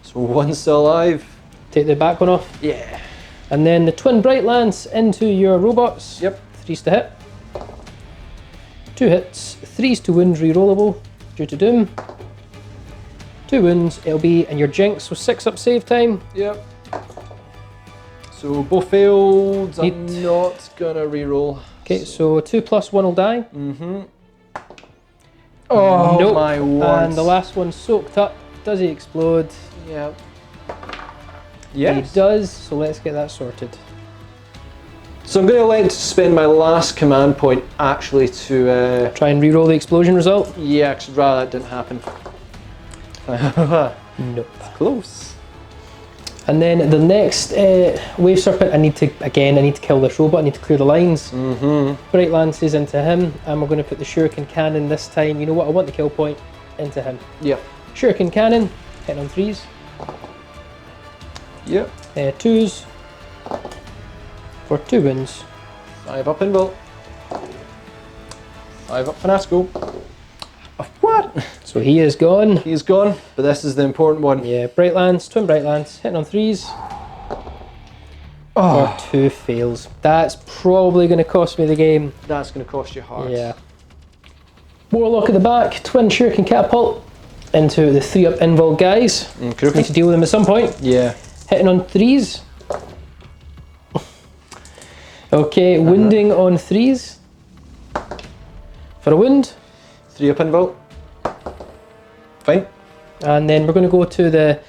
So 1's still alive. Take the back one off. Yeah. And then the Twin Bright Lance into your robots. Yep. 3s to hit. 2 hits. 3s to wound, rerollable due to Doom. 2 wounds, it'll be, and your Jinx, so 6-up save time. Yep. So both failed. I'm not gonna reroll. Okay, so 2+1 will die. Oh, nope. my word. And the last one soaked up. Does he explode? Yep. Yes. He does, so let's get that sorted. So I'm going to like to spend my last command point actually to... Try and reroll the explosion result? Yeah, because I'd rather that didn't happen. Nope. Close. And then the next Wave Serpent, I need to kill this robot, I need to clear the lines. Bright Lances into him, and we're going to put the Shuriken Cannon this time. You know what, I want the kill point. into him. Yep. Shuriken Cannon, hitting on 3s. Yep. 2s for 2 wounds. 5 up Invul. 5 up Fanatical. What? So he is gone. He's gone, but this is the important one. Yeah, Bright Lance, twin Bright Lance, hitting on 3s. Oh, For 2 fails. That's probably going to cost me the game. that's going to cost you hard. Yeah. Warlock at the back, twin Shuriken Catapult into the 3 up Invul guys. Okay. Need to deal with them at some point. Yeah. Hitting on 3s. Okay, wounding on 3s. For a wound. 3 up Invul. Fine. And then we're going to go to the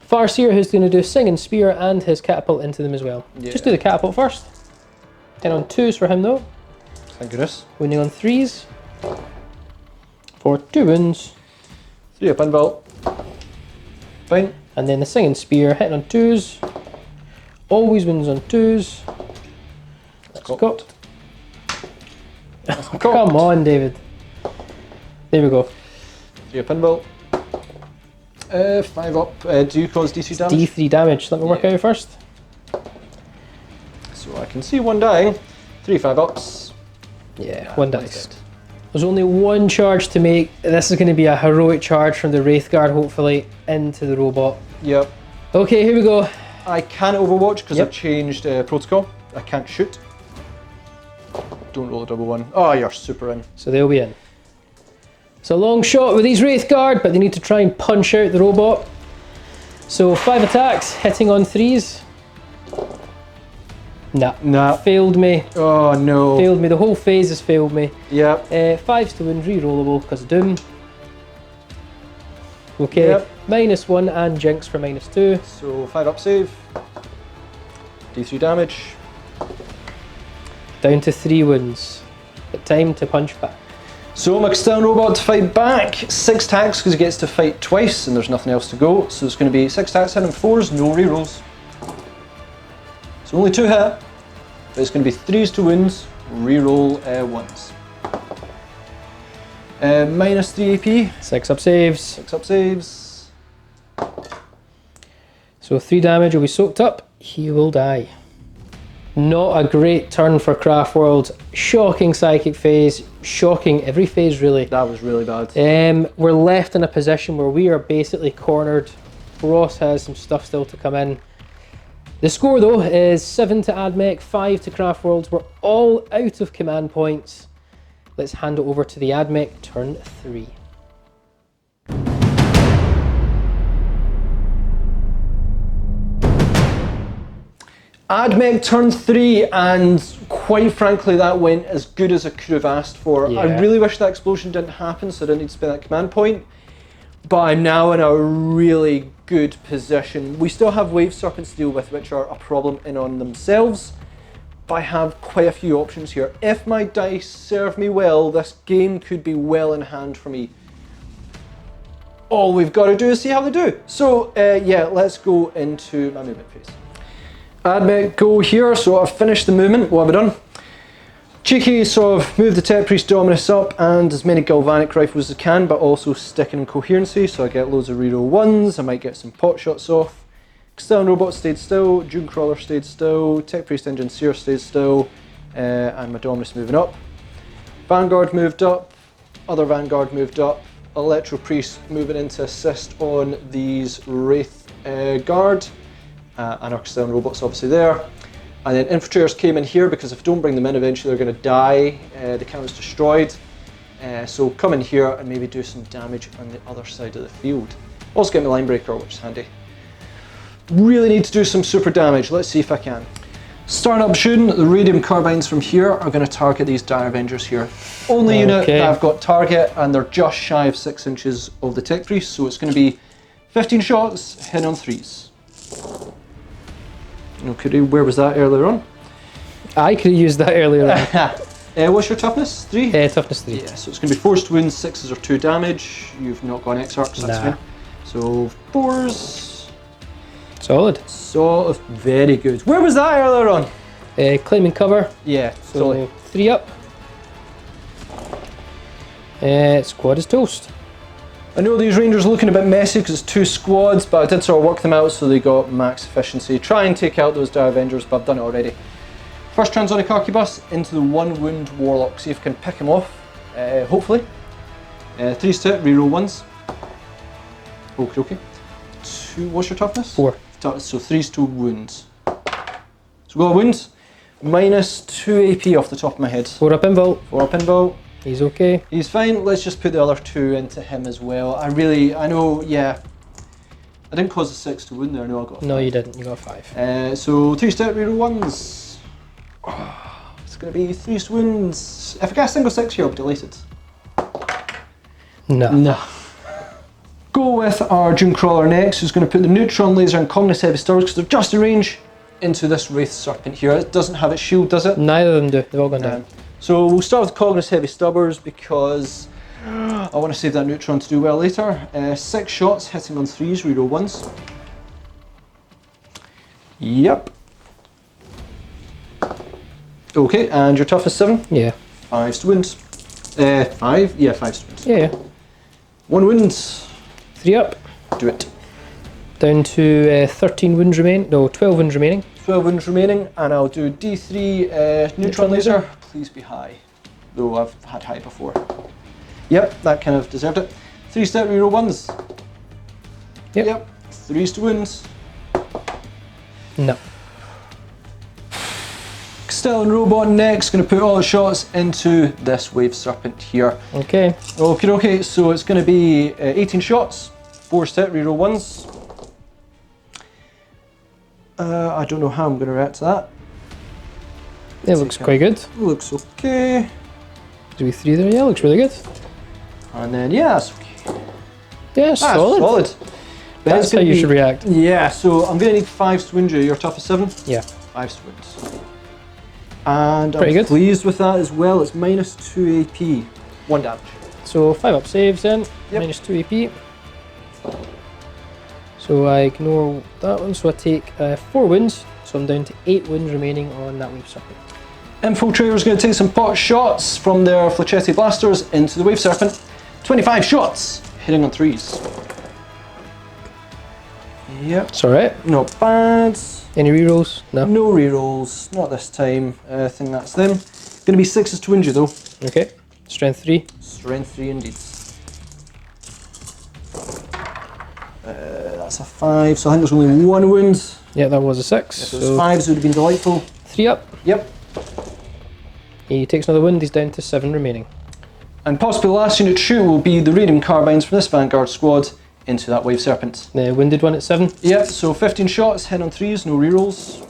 Farseer, who's going to do Sing and Spear and his catapult into them as well. Yeah. Just do the catapult first. Then on 2s for him though. Thank goodness. Wounding on 3s. For 2 wounds. 3 up Invul. Fine. And then the Sing and Spear, hitting on 2s. Always wins on 2s. That's got. Come on, David. There we go. 3 up Invul. 5 up. Do you cause D3 damage? D3 damage. Let me work out first. So I can see one dying. 3 5-ups. Yeah, one dice. There's only one charge to make. This is going to be a heroic charge from the Wraith Guard, hopefully, into the robot. Yep. Okay, here we go. I can't overwatch because Yep. I've changed protocol. I can't shoot. Don't roll a double 1. Oh, you're super in. So they'll be in. It's a long shot with these Wraith Guard, but they need to try and punch out the robot. So 5 attacks, hitting on 3s. Nah. Failed me. Oh no. Failed me. The whole phase has failed me. Yep. 5s to win, re-rollable because of Doom. Okay, Yep. -1 and Jinx for -2. So 5 up save. D3 damage. Down to 3 wounds. But time to punch back. So my external robot to fight back. 6 attacks because he gets to fight twice and there's nothing else to go. So it's going to be 6 attacks hitting 4s, no rerolls. So only 2 hit. But it's going to be 3s to wounds, reroll 1s. -3 AP. 6 up saves. 6 up saves. So 3 damage will be soaked up. He will die. Not a great turn for Craftworlds. Shocking psychic phase. Shocking every phase, really. That was really bad. We're left in a position where we are basically cornered. Ross has some stuff still to come in. The score, though, is 7 to Admech, 5 to Craftworlds. We're all out of command points. Let's hand it over to the Admech, turn 3. Admech turn 3, and quite frankly that went as good as I could have asked for. Yeah. I really wish that explosion didn't happen so I didn't need to spend that command point, but I'm now in a really good position. We still have Wave Serpents to deal with, which are a problem in on themselves, but I have quite a few options here. If my dice serve me well, this game could be well in hand for me. All we've got to do is see how they do. So yeah, let's go into my movement phase. Admech go here, so I've finished the movement. What have I done? Cheeky sort of move the Tech Priest Dominus up and as many Galvanic Rifles as I can, but also sticking in coherency, so I get loads of reroll 1s, I might get some pot shots off. External Robot stayed still, Dune Crawler stayed still, Tech Priest Engine Seer stayed still, and my Dominus moving up. Vanguard moved up, other Vanguard moved up, Electro Priest moving in to assist on these Wraith Guard. And our external robots obviously there. And then infiltrators came in here because if I don't bring them in eventually they're going to die. The count is destroyed. So come in here and maybe do some damage on the other side of the field. Also get my line breaker, which is handy. Really need to do some super damage. Let's see if I can. Starting up shooting, the radium carbines from here are going to target these Dire Avengers here. Only unit that I've got target, and they're just shy of 6 inches of the Tech Priest, so it's going to be 15 shots, hitting on 3s. Okay, where was that earlier on? I could have used that earlier on. What's your toughness? 3? Toughness 3. Yeah, so it's going to be 4s to wounds, 6s or 2 damage. You've not got an X-Arc, so that's fine. So 4s. Solid. So very good. Where was that earlier on? Claiming cover. Yeah, so 3 up. Squad is toast. I know these Rangers are looking a bit messy because it's 2 squads, but I did sort of work them out so they got max efficiency. Try and take out those Dire Avengers, but I've done it already. First Transonic Arquebus into the 1 wound Warlock, see if I can pick him off, hopefully. 3 step, reroll 1s. Okay. 2, what's your toughness? 4. So 3's to wounds. So got a wound, minus 2 AP off the top of my head. 4 up invul. 4 up invul. He's okay. He's fine, let's just put the other 2 into him as well. I know, yeah. I didn't cause a 6 to wound there, no I got a 5. No, you didn't, you got a 5. So 3 step, reroll 1s. Oh, it's going to be 3 wounds. If I get a single 6 here, I'll be delighted. No. Go with our Dunecrawler next, who's going to put the Neutron Laser and Communist Heavy Stars, because they're just in range, into this Wraith Serpent here. It doesn't have its shield, does it? Neither of them do, they've all gone down. So we'll start with Cognus Heavy Stubbers because I want to save that Neutron to do well later. 6 shots, hitting on 3s, reroll 1s. Yep. Okay, and your toughness 7? Yeah. 5's to wounds. 5? Yeah, 5's to wounds. Yeah. 1 wound. 3 up. Do it. Down to 13 wounds remaining. No, 12 wounds remaining. 12 wounds remaining, and I'll do D3 Neutron Laser. Please be high. Though I've had high before. Yep, that kind of deserved it. 3 step reroll 1s. Yep. 3's to wounds. No. Stellan Robot next, going to put all the shots into this Wave Serpent here. Okay. Okay, so it's going to be 18 shots, 4 step reroll 1s. I don't know how I'm going to react to that. It looks quite good. Looks okay. Do we 3 there? Yeah, looks really good. And then, yeah, that's okay. Yeah, solid. That's how you should react. Yeah, so I'm going to need 5 to wound you. Your toughest 7? Yeah. 5 to wounds. And Pretty I'm good. pleased with that as well. It's minus 2 AP. 1 damage. So 5 up saves then, Yep. minus 2 AP. So I ignore that one, so I take 4 wounds, so I'm down to 8 wounds remaining on that Wave Serpent. Infiltrator's going to take some pot shots from their Flechetti blasters into the Wave Serpent. 25 shots, hitting on 3s. Yep, It's alright. not bad. Any rerolls? No. No rerolls, not this time. I think that's them. Going to be 6s to wound you though. Okay. Strength 3. Strength 3 indeed. That's a 5, so I think there's only 1 wound. Yeah, that was a 6. If it was 5s, it would have been delightful. 3 up. Yep. He takes another wound, he's down to 7 remaining. And possibly the last unit to shoot will be the Radium Carbines from this Vanguard squad into that Wave Serpent. The wounded one at 7. Yep, so 15 shots, hit on 3s, no rerolls.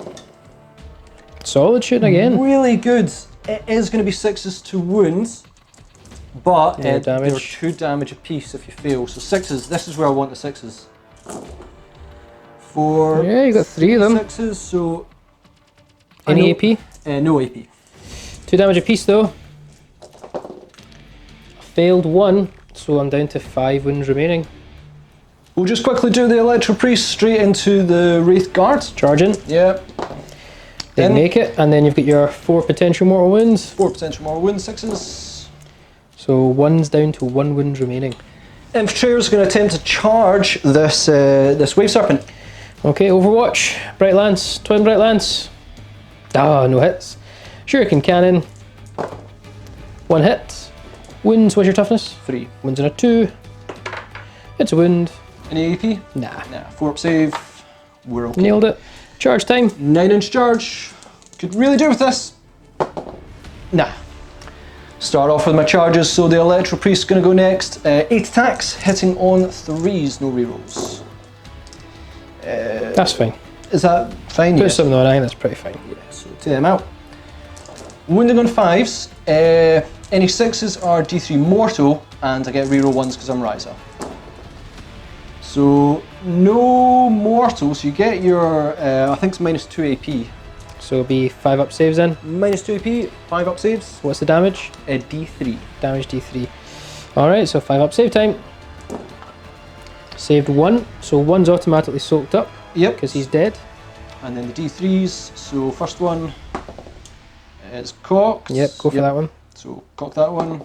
Solid shooting again. Really good. It is going to be 6s to wounds, but Yeah, they're damage. 2 damage apiece if you fail. So 6s, this is where I want the 6s. 4. Yeah, you got 3 of them. 6s, so. Any AP? No AP. 2 damage apiece though. Failed 1, so I'm down to 5 wounds remaining. We'll just quickly do the Electro Priest straight into the Wraith Guard. Charging. Yep. They Then make it, and then you've got your 4 potential mortal wounds. 4 potential more wounds, 6s. So 1's down to 1 wound remaining. Infiltrator's going to attempt to charge this this Wave Serpent. Okay, Overwatch. Bright Lance. Twin Bright Lance. Ah, no hits. Shuriken Cannon. 1 hit. Wounds, what's your toughness? 3. Wounds on a 2. It's a wound. Any AP? Nah. Nah. 4 up save. We're okay. Nailed it. Charge time. 9-inch charge. Could really do with this. Nah. Start off with my charges, so the Electro Priest's going to go next. 8 attacks, hitting on 3s, no rerolls. That's fine. Is that fine? Put Yeah. something on, I think that's pretty fine. Yeah, so take them out. Wounding on 5s. Any 6s are D3 mortal, and I get reroll 1s because I'm Riser. So no mortal, so you get your, I think it's minus 2 AP. So it'll be 5 up saves then. Minus 2 AP, 5 up saves. What's the damage? D3. Damage D3. Alright, so 5 up save time. Saved 1, so 1's automatically soaked up Yep. because he's dead. And then the D3s, so first one is cocked. Yep, go for that one. So cock that one.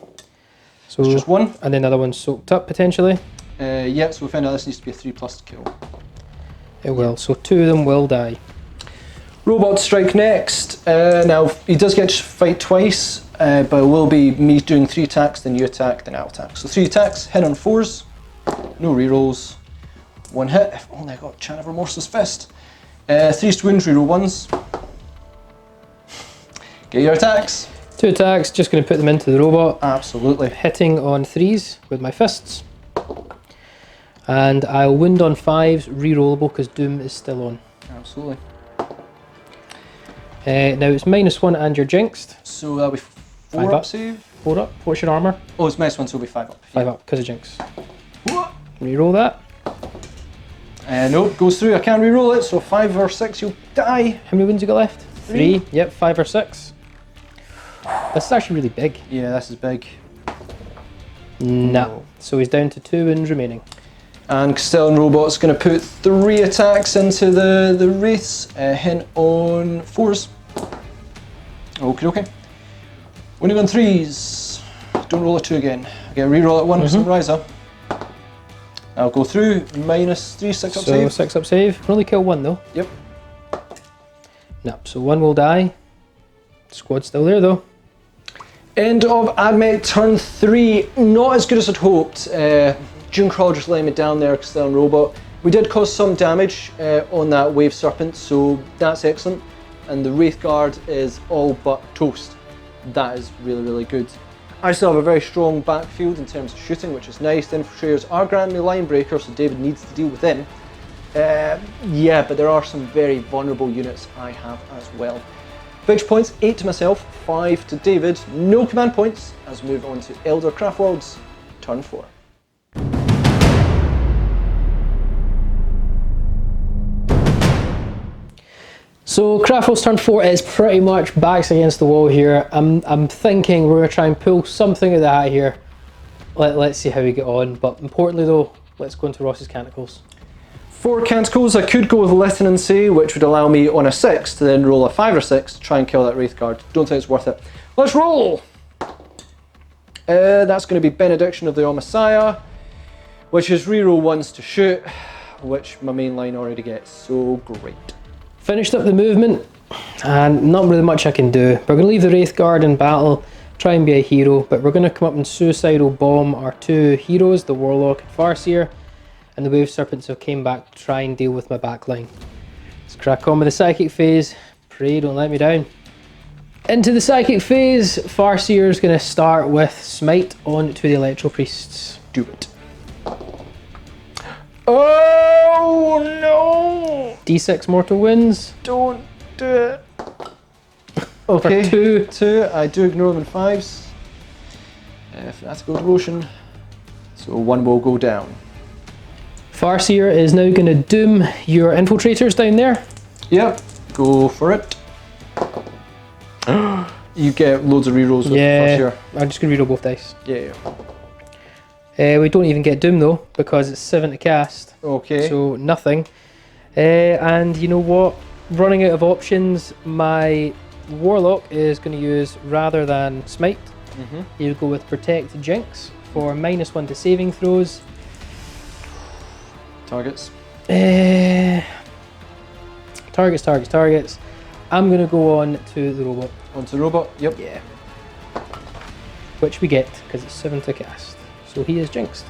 So It's just 1. and then the other one's soaked up potentially. Yeah, so we found out this needs to be a 3+ to kill. It will, so 2 of them will die. Robot strike next. Now, he does get to fight twice, but it will be me doing 3 attacks, then you attack, then I'll attack. So 3 attacks, hit on 4s, no rerolls, 1 hit, if only I got Chant of Remorseless Fist. 3 wounds, reroll 1s. Get your attacks. 2 attacks, just going to put them into the robot. Absolutely. Hitting on 3s with my fists. And I'll wound on 5s, rerollable because Doom is still on. Absolutely. Now it's -1 and you're jinxed. So that'll be 4 5 up up. save. 4 up. What's your armour? Oh, it's -1, so it'll be 5 up. 5 up because of jinx. Reroll that. Nope, goes through. I can't reroll it, so 5 or 6, you'll die. How many wounds you got left? 3. Yep, 5 or 6. This is actually really big. Yeah, this is big. No. So he's down to 2 wounds remaining. And Castellan Robot's going to put 3 attacks into the Wraiths, hint on 4s. Okay. Winning on 3s. Don't roll a 2 again. Again, reroll at 1 because I'm Riser. I'll go through, -3, 6 up so save. 6 up save. Can only kill 1 though. Yep. No, so 1 will die. Squad's still there though. End of Admech turn 3. Not as good as I'd hoped. Junecrawler just letting me down there, Castellan Robot. We did cause some damage on that Wave Serpent, so that's excellent. And the Wraith Guard is all but toast. That is really, really good. I still have a very strong backfield in terms of shooting, which is nice. The Infiltrators are granting me Line Breaker, so David needs to deal with them. Yeah, but there are some very vulnerable units I have as well. Victory points, 8 to myself, 5 to David. No command points as we move on to Elder Craftworlds, turn 4. So Craftworlds turn 4 is pretty much backs against the wall here. I'm thinking we're going to try and pull something out of the hat here. Let's see how we get on. But importantly though, let's go into Ross's Canticles. 4 Canticles, I could go with Lieutenancy, which would allow me on a 6 to then roll a 5 or 6 to try and kill that Wraith Guard. Don't think it's worth it. Let's roll! That's going to be Benediction of the Messiah, which is reroll 1s to shoot, which my main line already gets, so great. Finished up the movement, and not really much I can do. We're going to leave the Wraith Guard in battle, try and be a hero, but we're going to come up and suicidal bomb our 2 heroes, the Warlock and Farseer, and the Wave Serpents have came back to try and deal with my backline. Let's crack on with the Psychic phase. Pray don't let me down. Into the Psychic phase, Farseer is going to start with Smite on to the Electro Priests. Do it. Oh no! D6 mortal wounds. Don't do it. Okay, For 2. I do ignore them in 5s. Fanatical Devotion. So 1 will go down. Farseer is now going to doom your infiltrators down there. Yep, go for it. You get loads of rerolls with Farseer. I'm just going to reroll both dice. Yeah. We don't even get doom though, because it's 7 to cast. Okay. So nothing. And you know what? Running out of options, my Warlock is going to use, rather than Smite, he'll go with Protect Jinx for -1 to saving throws. Targets. Targets. I'm going to go on to the robot. Onto the robot, yep. Yeah. Which we get, because it's 7 to cast. So he is jinxed.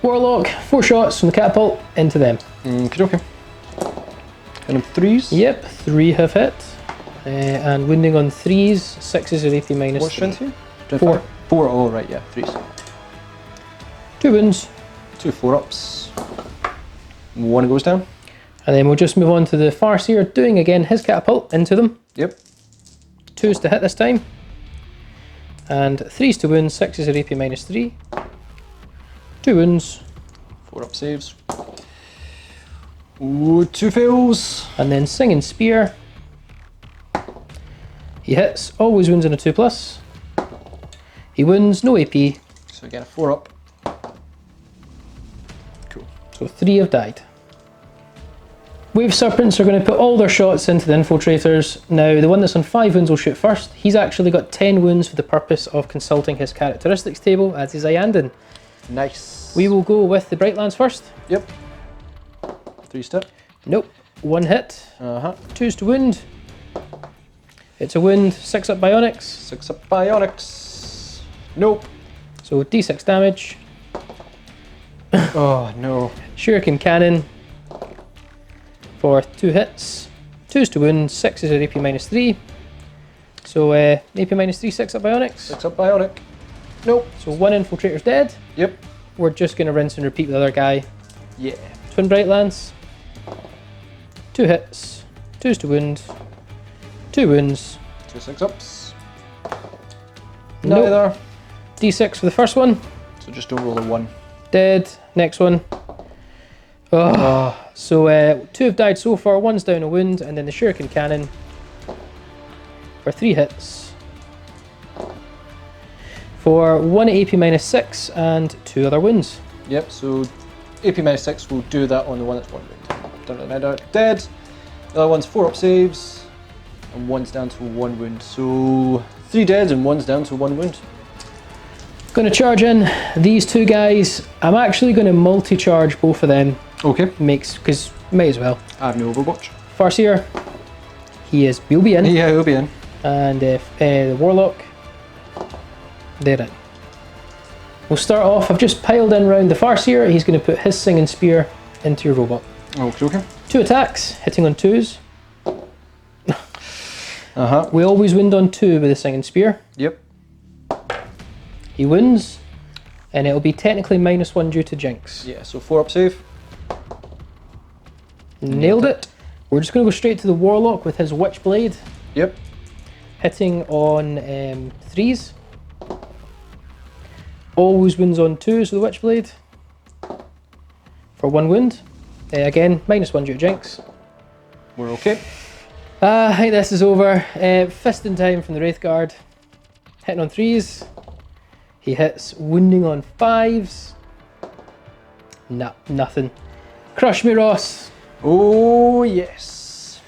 Warlock, 4 shots from the catapult into them. Okay. And 3s? Yep, 3 have hit. And wounding on 3s, 6s are 80 minus. What strength here? 4. 4, oh right, yeah, 3s. 2 wounds. 2 4-ups. 1 goes down. And then we'll just move on to the Farseer, doing again his catapult into them. Yep. 2s to hit this time. And 3s to wound, 6s are AP minus 3. 2 wounds. 4-up saves. Ooh, 2 fails. And then Singing Spear. He hits, always wounds in a 2+. He wounds, no AP. So again, a 4-up. Cool. So 3 have died. Wave Serpents are going to put all their shots into the infiltrators. Now, the one that's on 5 wounds will shoot first. He's actually got 10 wounds for the purpose of consulting his characteristics table, as is Iandin. Nice. We will go with the Brightlands first. Yep. 3-step. Nope. 1 hit. 2s to wound. It's a wound. 6 up bionics. 6 up bionics. Nope. So d6 damage. Oh no. Shuriken cannon for 2 hits. 2s to wound. 6 is an AP -3. So AP -3, 6 up bionics. 6 up bionic. Nope. So 1 infiltrator's dead. Yep. We're just going to rinse and repeat with the other guy. Yeah. Twin Brightlands. 2 hits. 2s to wound. 2 wounds. 2 6-ups. Nope. Neither. D6 for the first one. So just don't roll a 1. Dead. Next one. Oh. So 2 have died so far. 1's down a wound, and then the Shuriken cannon for 3 hits for 1 AP -6 and 2 other wounds. Yep, so AP -6 will do that on the one that's 1 wound. Don't really matter. Dead. The other one's 4 up saves, and 1's down to 1 wound. So 3 dead and 1's down to 1 wound. Going to charge in these 2 guys. I'm actually going to multi-charge both of them. Okay. Because may as well. I have no Overwatch. Farseer, will be in. Yeah, he'll be in. And the Warlock, they're in. We'll start off. I've just piled in round the Farseer. He's going to put his Singing Spear into your robot. Okay. 2 attacks, hitting on 2s. Uh-huh. We always wound on 2 with the Singing Spear. Yep. He wins, and it'll be technically -1 due to Jinx. Yeah, so 4 up save. Nailed it. We're just going to go straight to the Warlock with his Witchblade. Yep. Hitting on 3s. Always wounds on 2s with the Witchblade. For 1 wound. Again, -1 due to Jinx. We're okay. I think this is over. Fist in time from the Wraith Guard. Hitting on 3s. He hits wounding on 5s. Nah, nothing. Crush me, Ross. Oh, yes.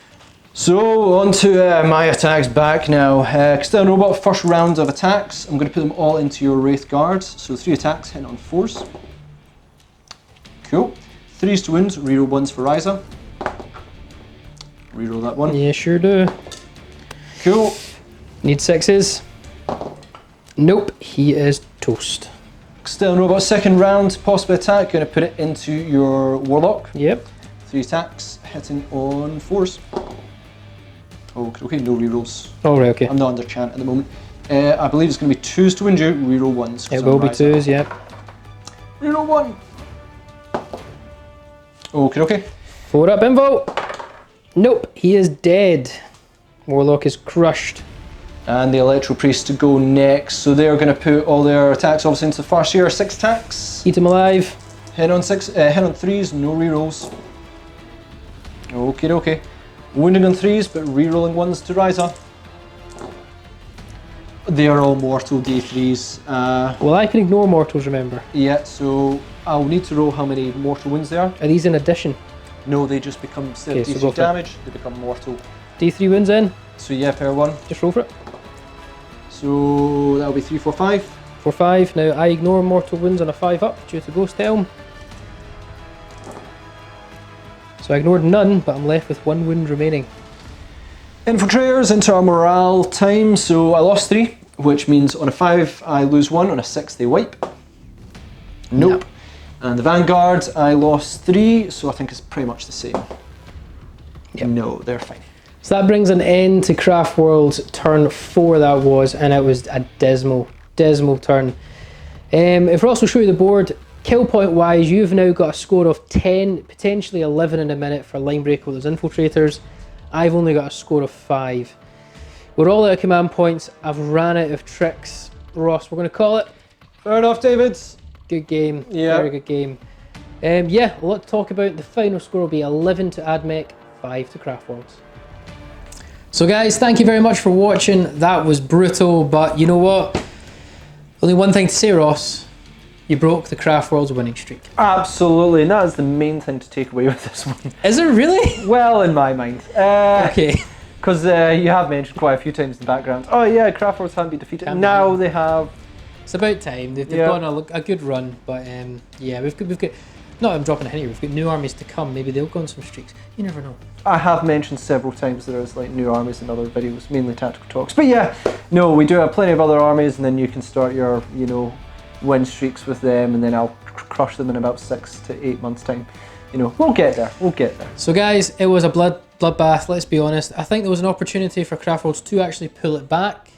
So, on to my attacks back now. External robot, first round of attacks. I'm going to put them all into your Wraith Guard. So 3 attacks, hitting on 4s. Cool. 3s to wound, reroll 1s for Ryza. Reroll that one. Yeah, sure do. Cool. Need 6s. Nope, he is toast. External robot, second round, possible attack. Going to put it into your Warlock. Yep. 3 attacks, hitting on 4s. Oh, okay, no rerolls. Oh, right, okay. I'm not under chant at the moment. I believe it's going to be 2s to wound you, reroll 1s. It will be 2s, yep. Reroll 1. Okay. 4 up invo. Nope, he is dead. Warlock is crushed. And the Electro Priest to go next. So they're going to put all their attacks obviously into the Farseer. 6 attacks. Eat him alive. Hit on 3s, no rerolls. Okay. Wounding on 3s, but rerolling 1s to Ryza. They are all mortal D3s. Well, I can ignore mortals, remember. Yeah, so I'll need to roll how many mortal wounds they are. Are these in addition? No, they just become, instead of Okay, so D3 damage, they become mortal. D3 wounds in. So yeah, pair 1. Just roll for it. So that'll be 3, 4, 5. 4, 5. Now, I ignore mortal wounds on a 5 up due to Ghost Helm. So I ignored none, but I'm left with 1 wound remaining. Infiltrators into our morale time. So I lost 3, which means on a 5 I lose 1, on a 6 they wipe. Nope. No. And the Vanguard I lost 3, so I think it's pretty much the same. Yep. No, they're fine. So that brings an end to Craftworlds turn 4 that was, and it was a dismal turn. If we're also show you the board, kill point wise, you've now got a score of 10, potentially 11 in a minute for line break with those infiltrators. I've only got a score of 5. We're all out of command points. I've ran out of tricks. Ross, we're going to call it. Fair enough, David. Good game. Yeah. Very good game. Yeah, a lot to talk about. The final score will be 11 to Admech, 5 to Craftworlds. So guys, thank you very much for watching. That was brutal, but you know what? Only one thing to say, Ross. You broke the Craftworlds winning streak. Absolutely, and that is the main thing to take away with this one. Is it really? Well, in my mind. Okay. Because you have mentioned quite a few times in the background, oh yeah, Craftworlds haven't been defeated. Can't Now be. they have. It's about time. They've Yeah. gone a good run, but yeah, we've got. Not I'm dropping a hint here. We've got new armies to come. Maybe they'll go on some streaks. You never know. I have mentioned several times there is like new armies in other videos, mainly tactical talks. But yeah, no, we do have plenty of other armies, and then you can start your, you know, win streaks with them, and then I'll crush them in about 6 to 8 months' time. You know, we'll get there. We'll get there. So guys, it was a bloodbath. Let's be honest. I think there was an opportunity for Craftworlds to actually pull it back,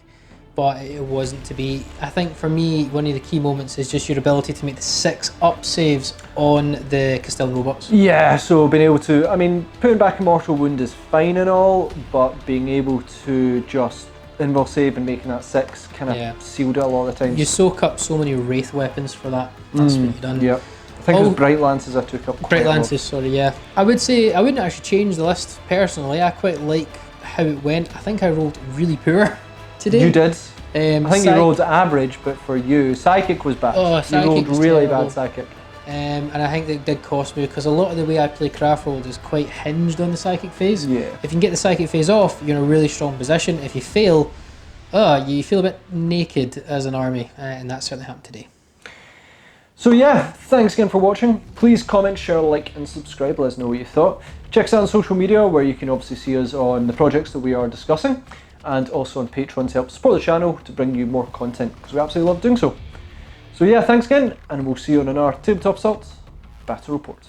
but it wasn't to be. I think for me, one of the key moments is just your ability to make the 6 up saves on the Castilian robots. Yeah, so being able to, I mean, putting back a mortal wound is fine and all, but being able to just invul save and making that 6 kind of sealed it a lot of the time. You soak up so many Wraith weapons for that. That's what you've done. Yeah. I think it was Bright Lances I took up. Bright Lances, sorry, yeah. I would say, I wouldn't actually change the list personally. I quite like how it went. I think I rolled really poor today. You did. I think you rolled average, but for you, Psychic was bad. Oh, Psychic you rolled was really terrible. bad Psychic. And I think that did cost me, because a lot of the way I play Craftworlds is quite hinged on the Psychic phase. Yeah. If you can get the Psychic phase off, you're in a really strong position. If you fail, you feel a bit naked as an army, and that certainly happened today. So yeah, thanks again for watching. Please comment, share, like and subscribe. Let us know what you thought. Check us out on social media, where you can obviously see us on the projects that we are discussing, and also on Patreon to help support the channel to bring you more content, because we absolutely love doing so. So yeah, thanks again, and we'll see you on another Tabletop Assault Battle Report.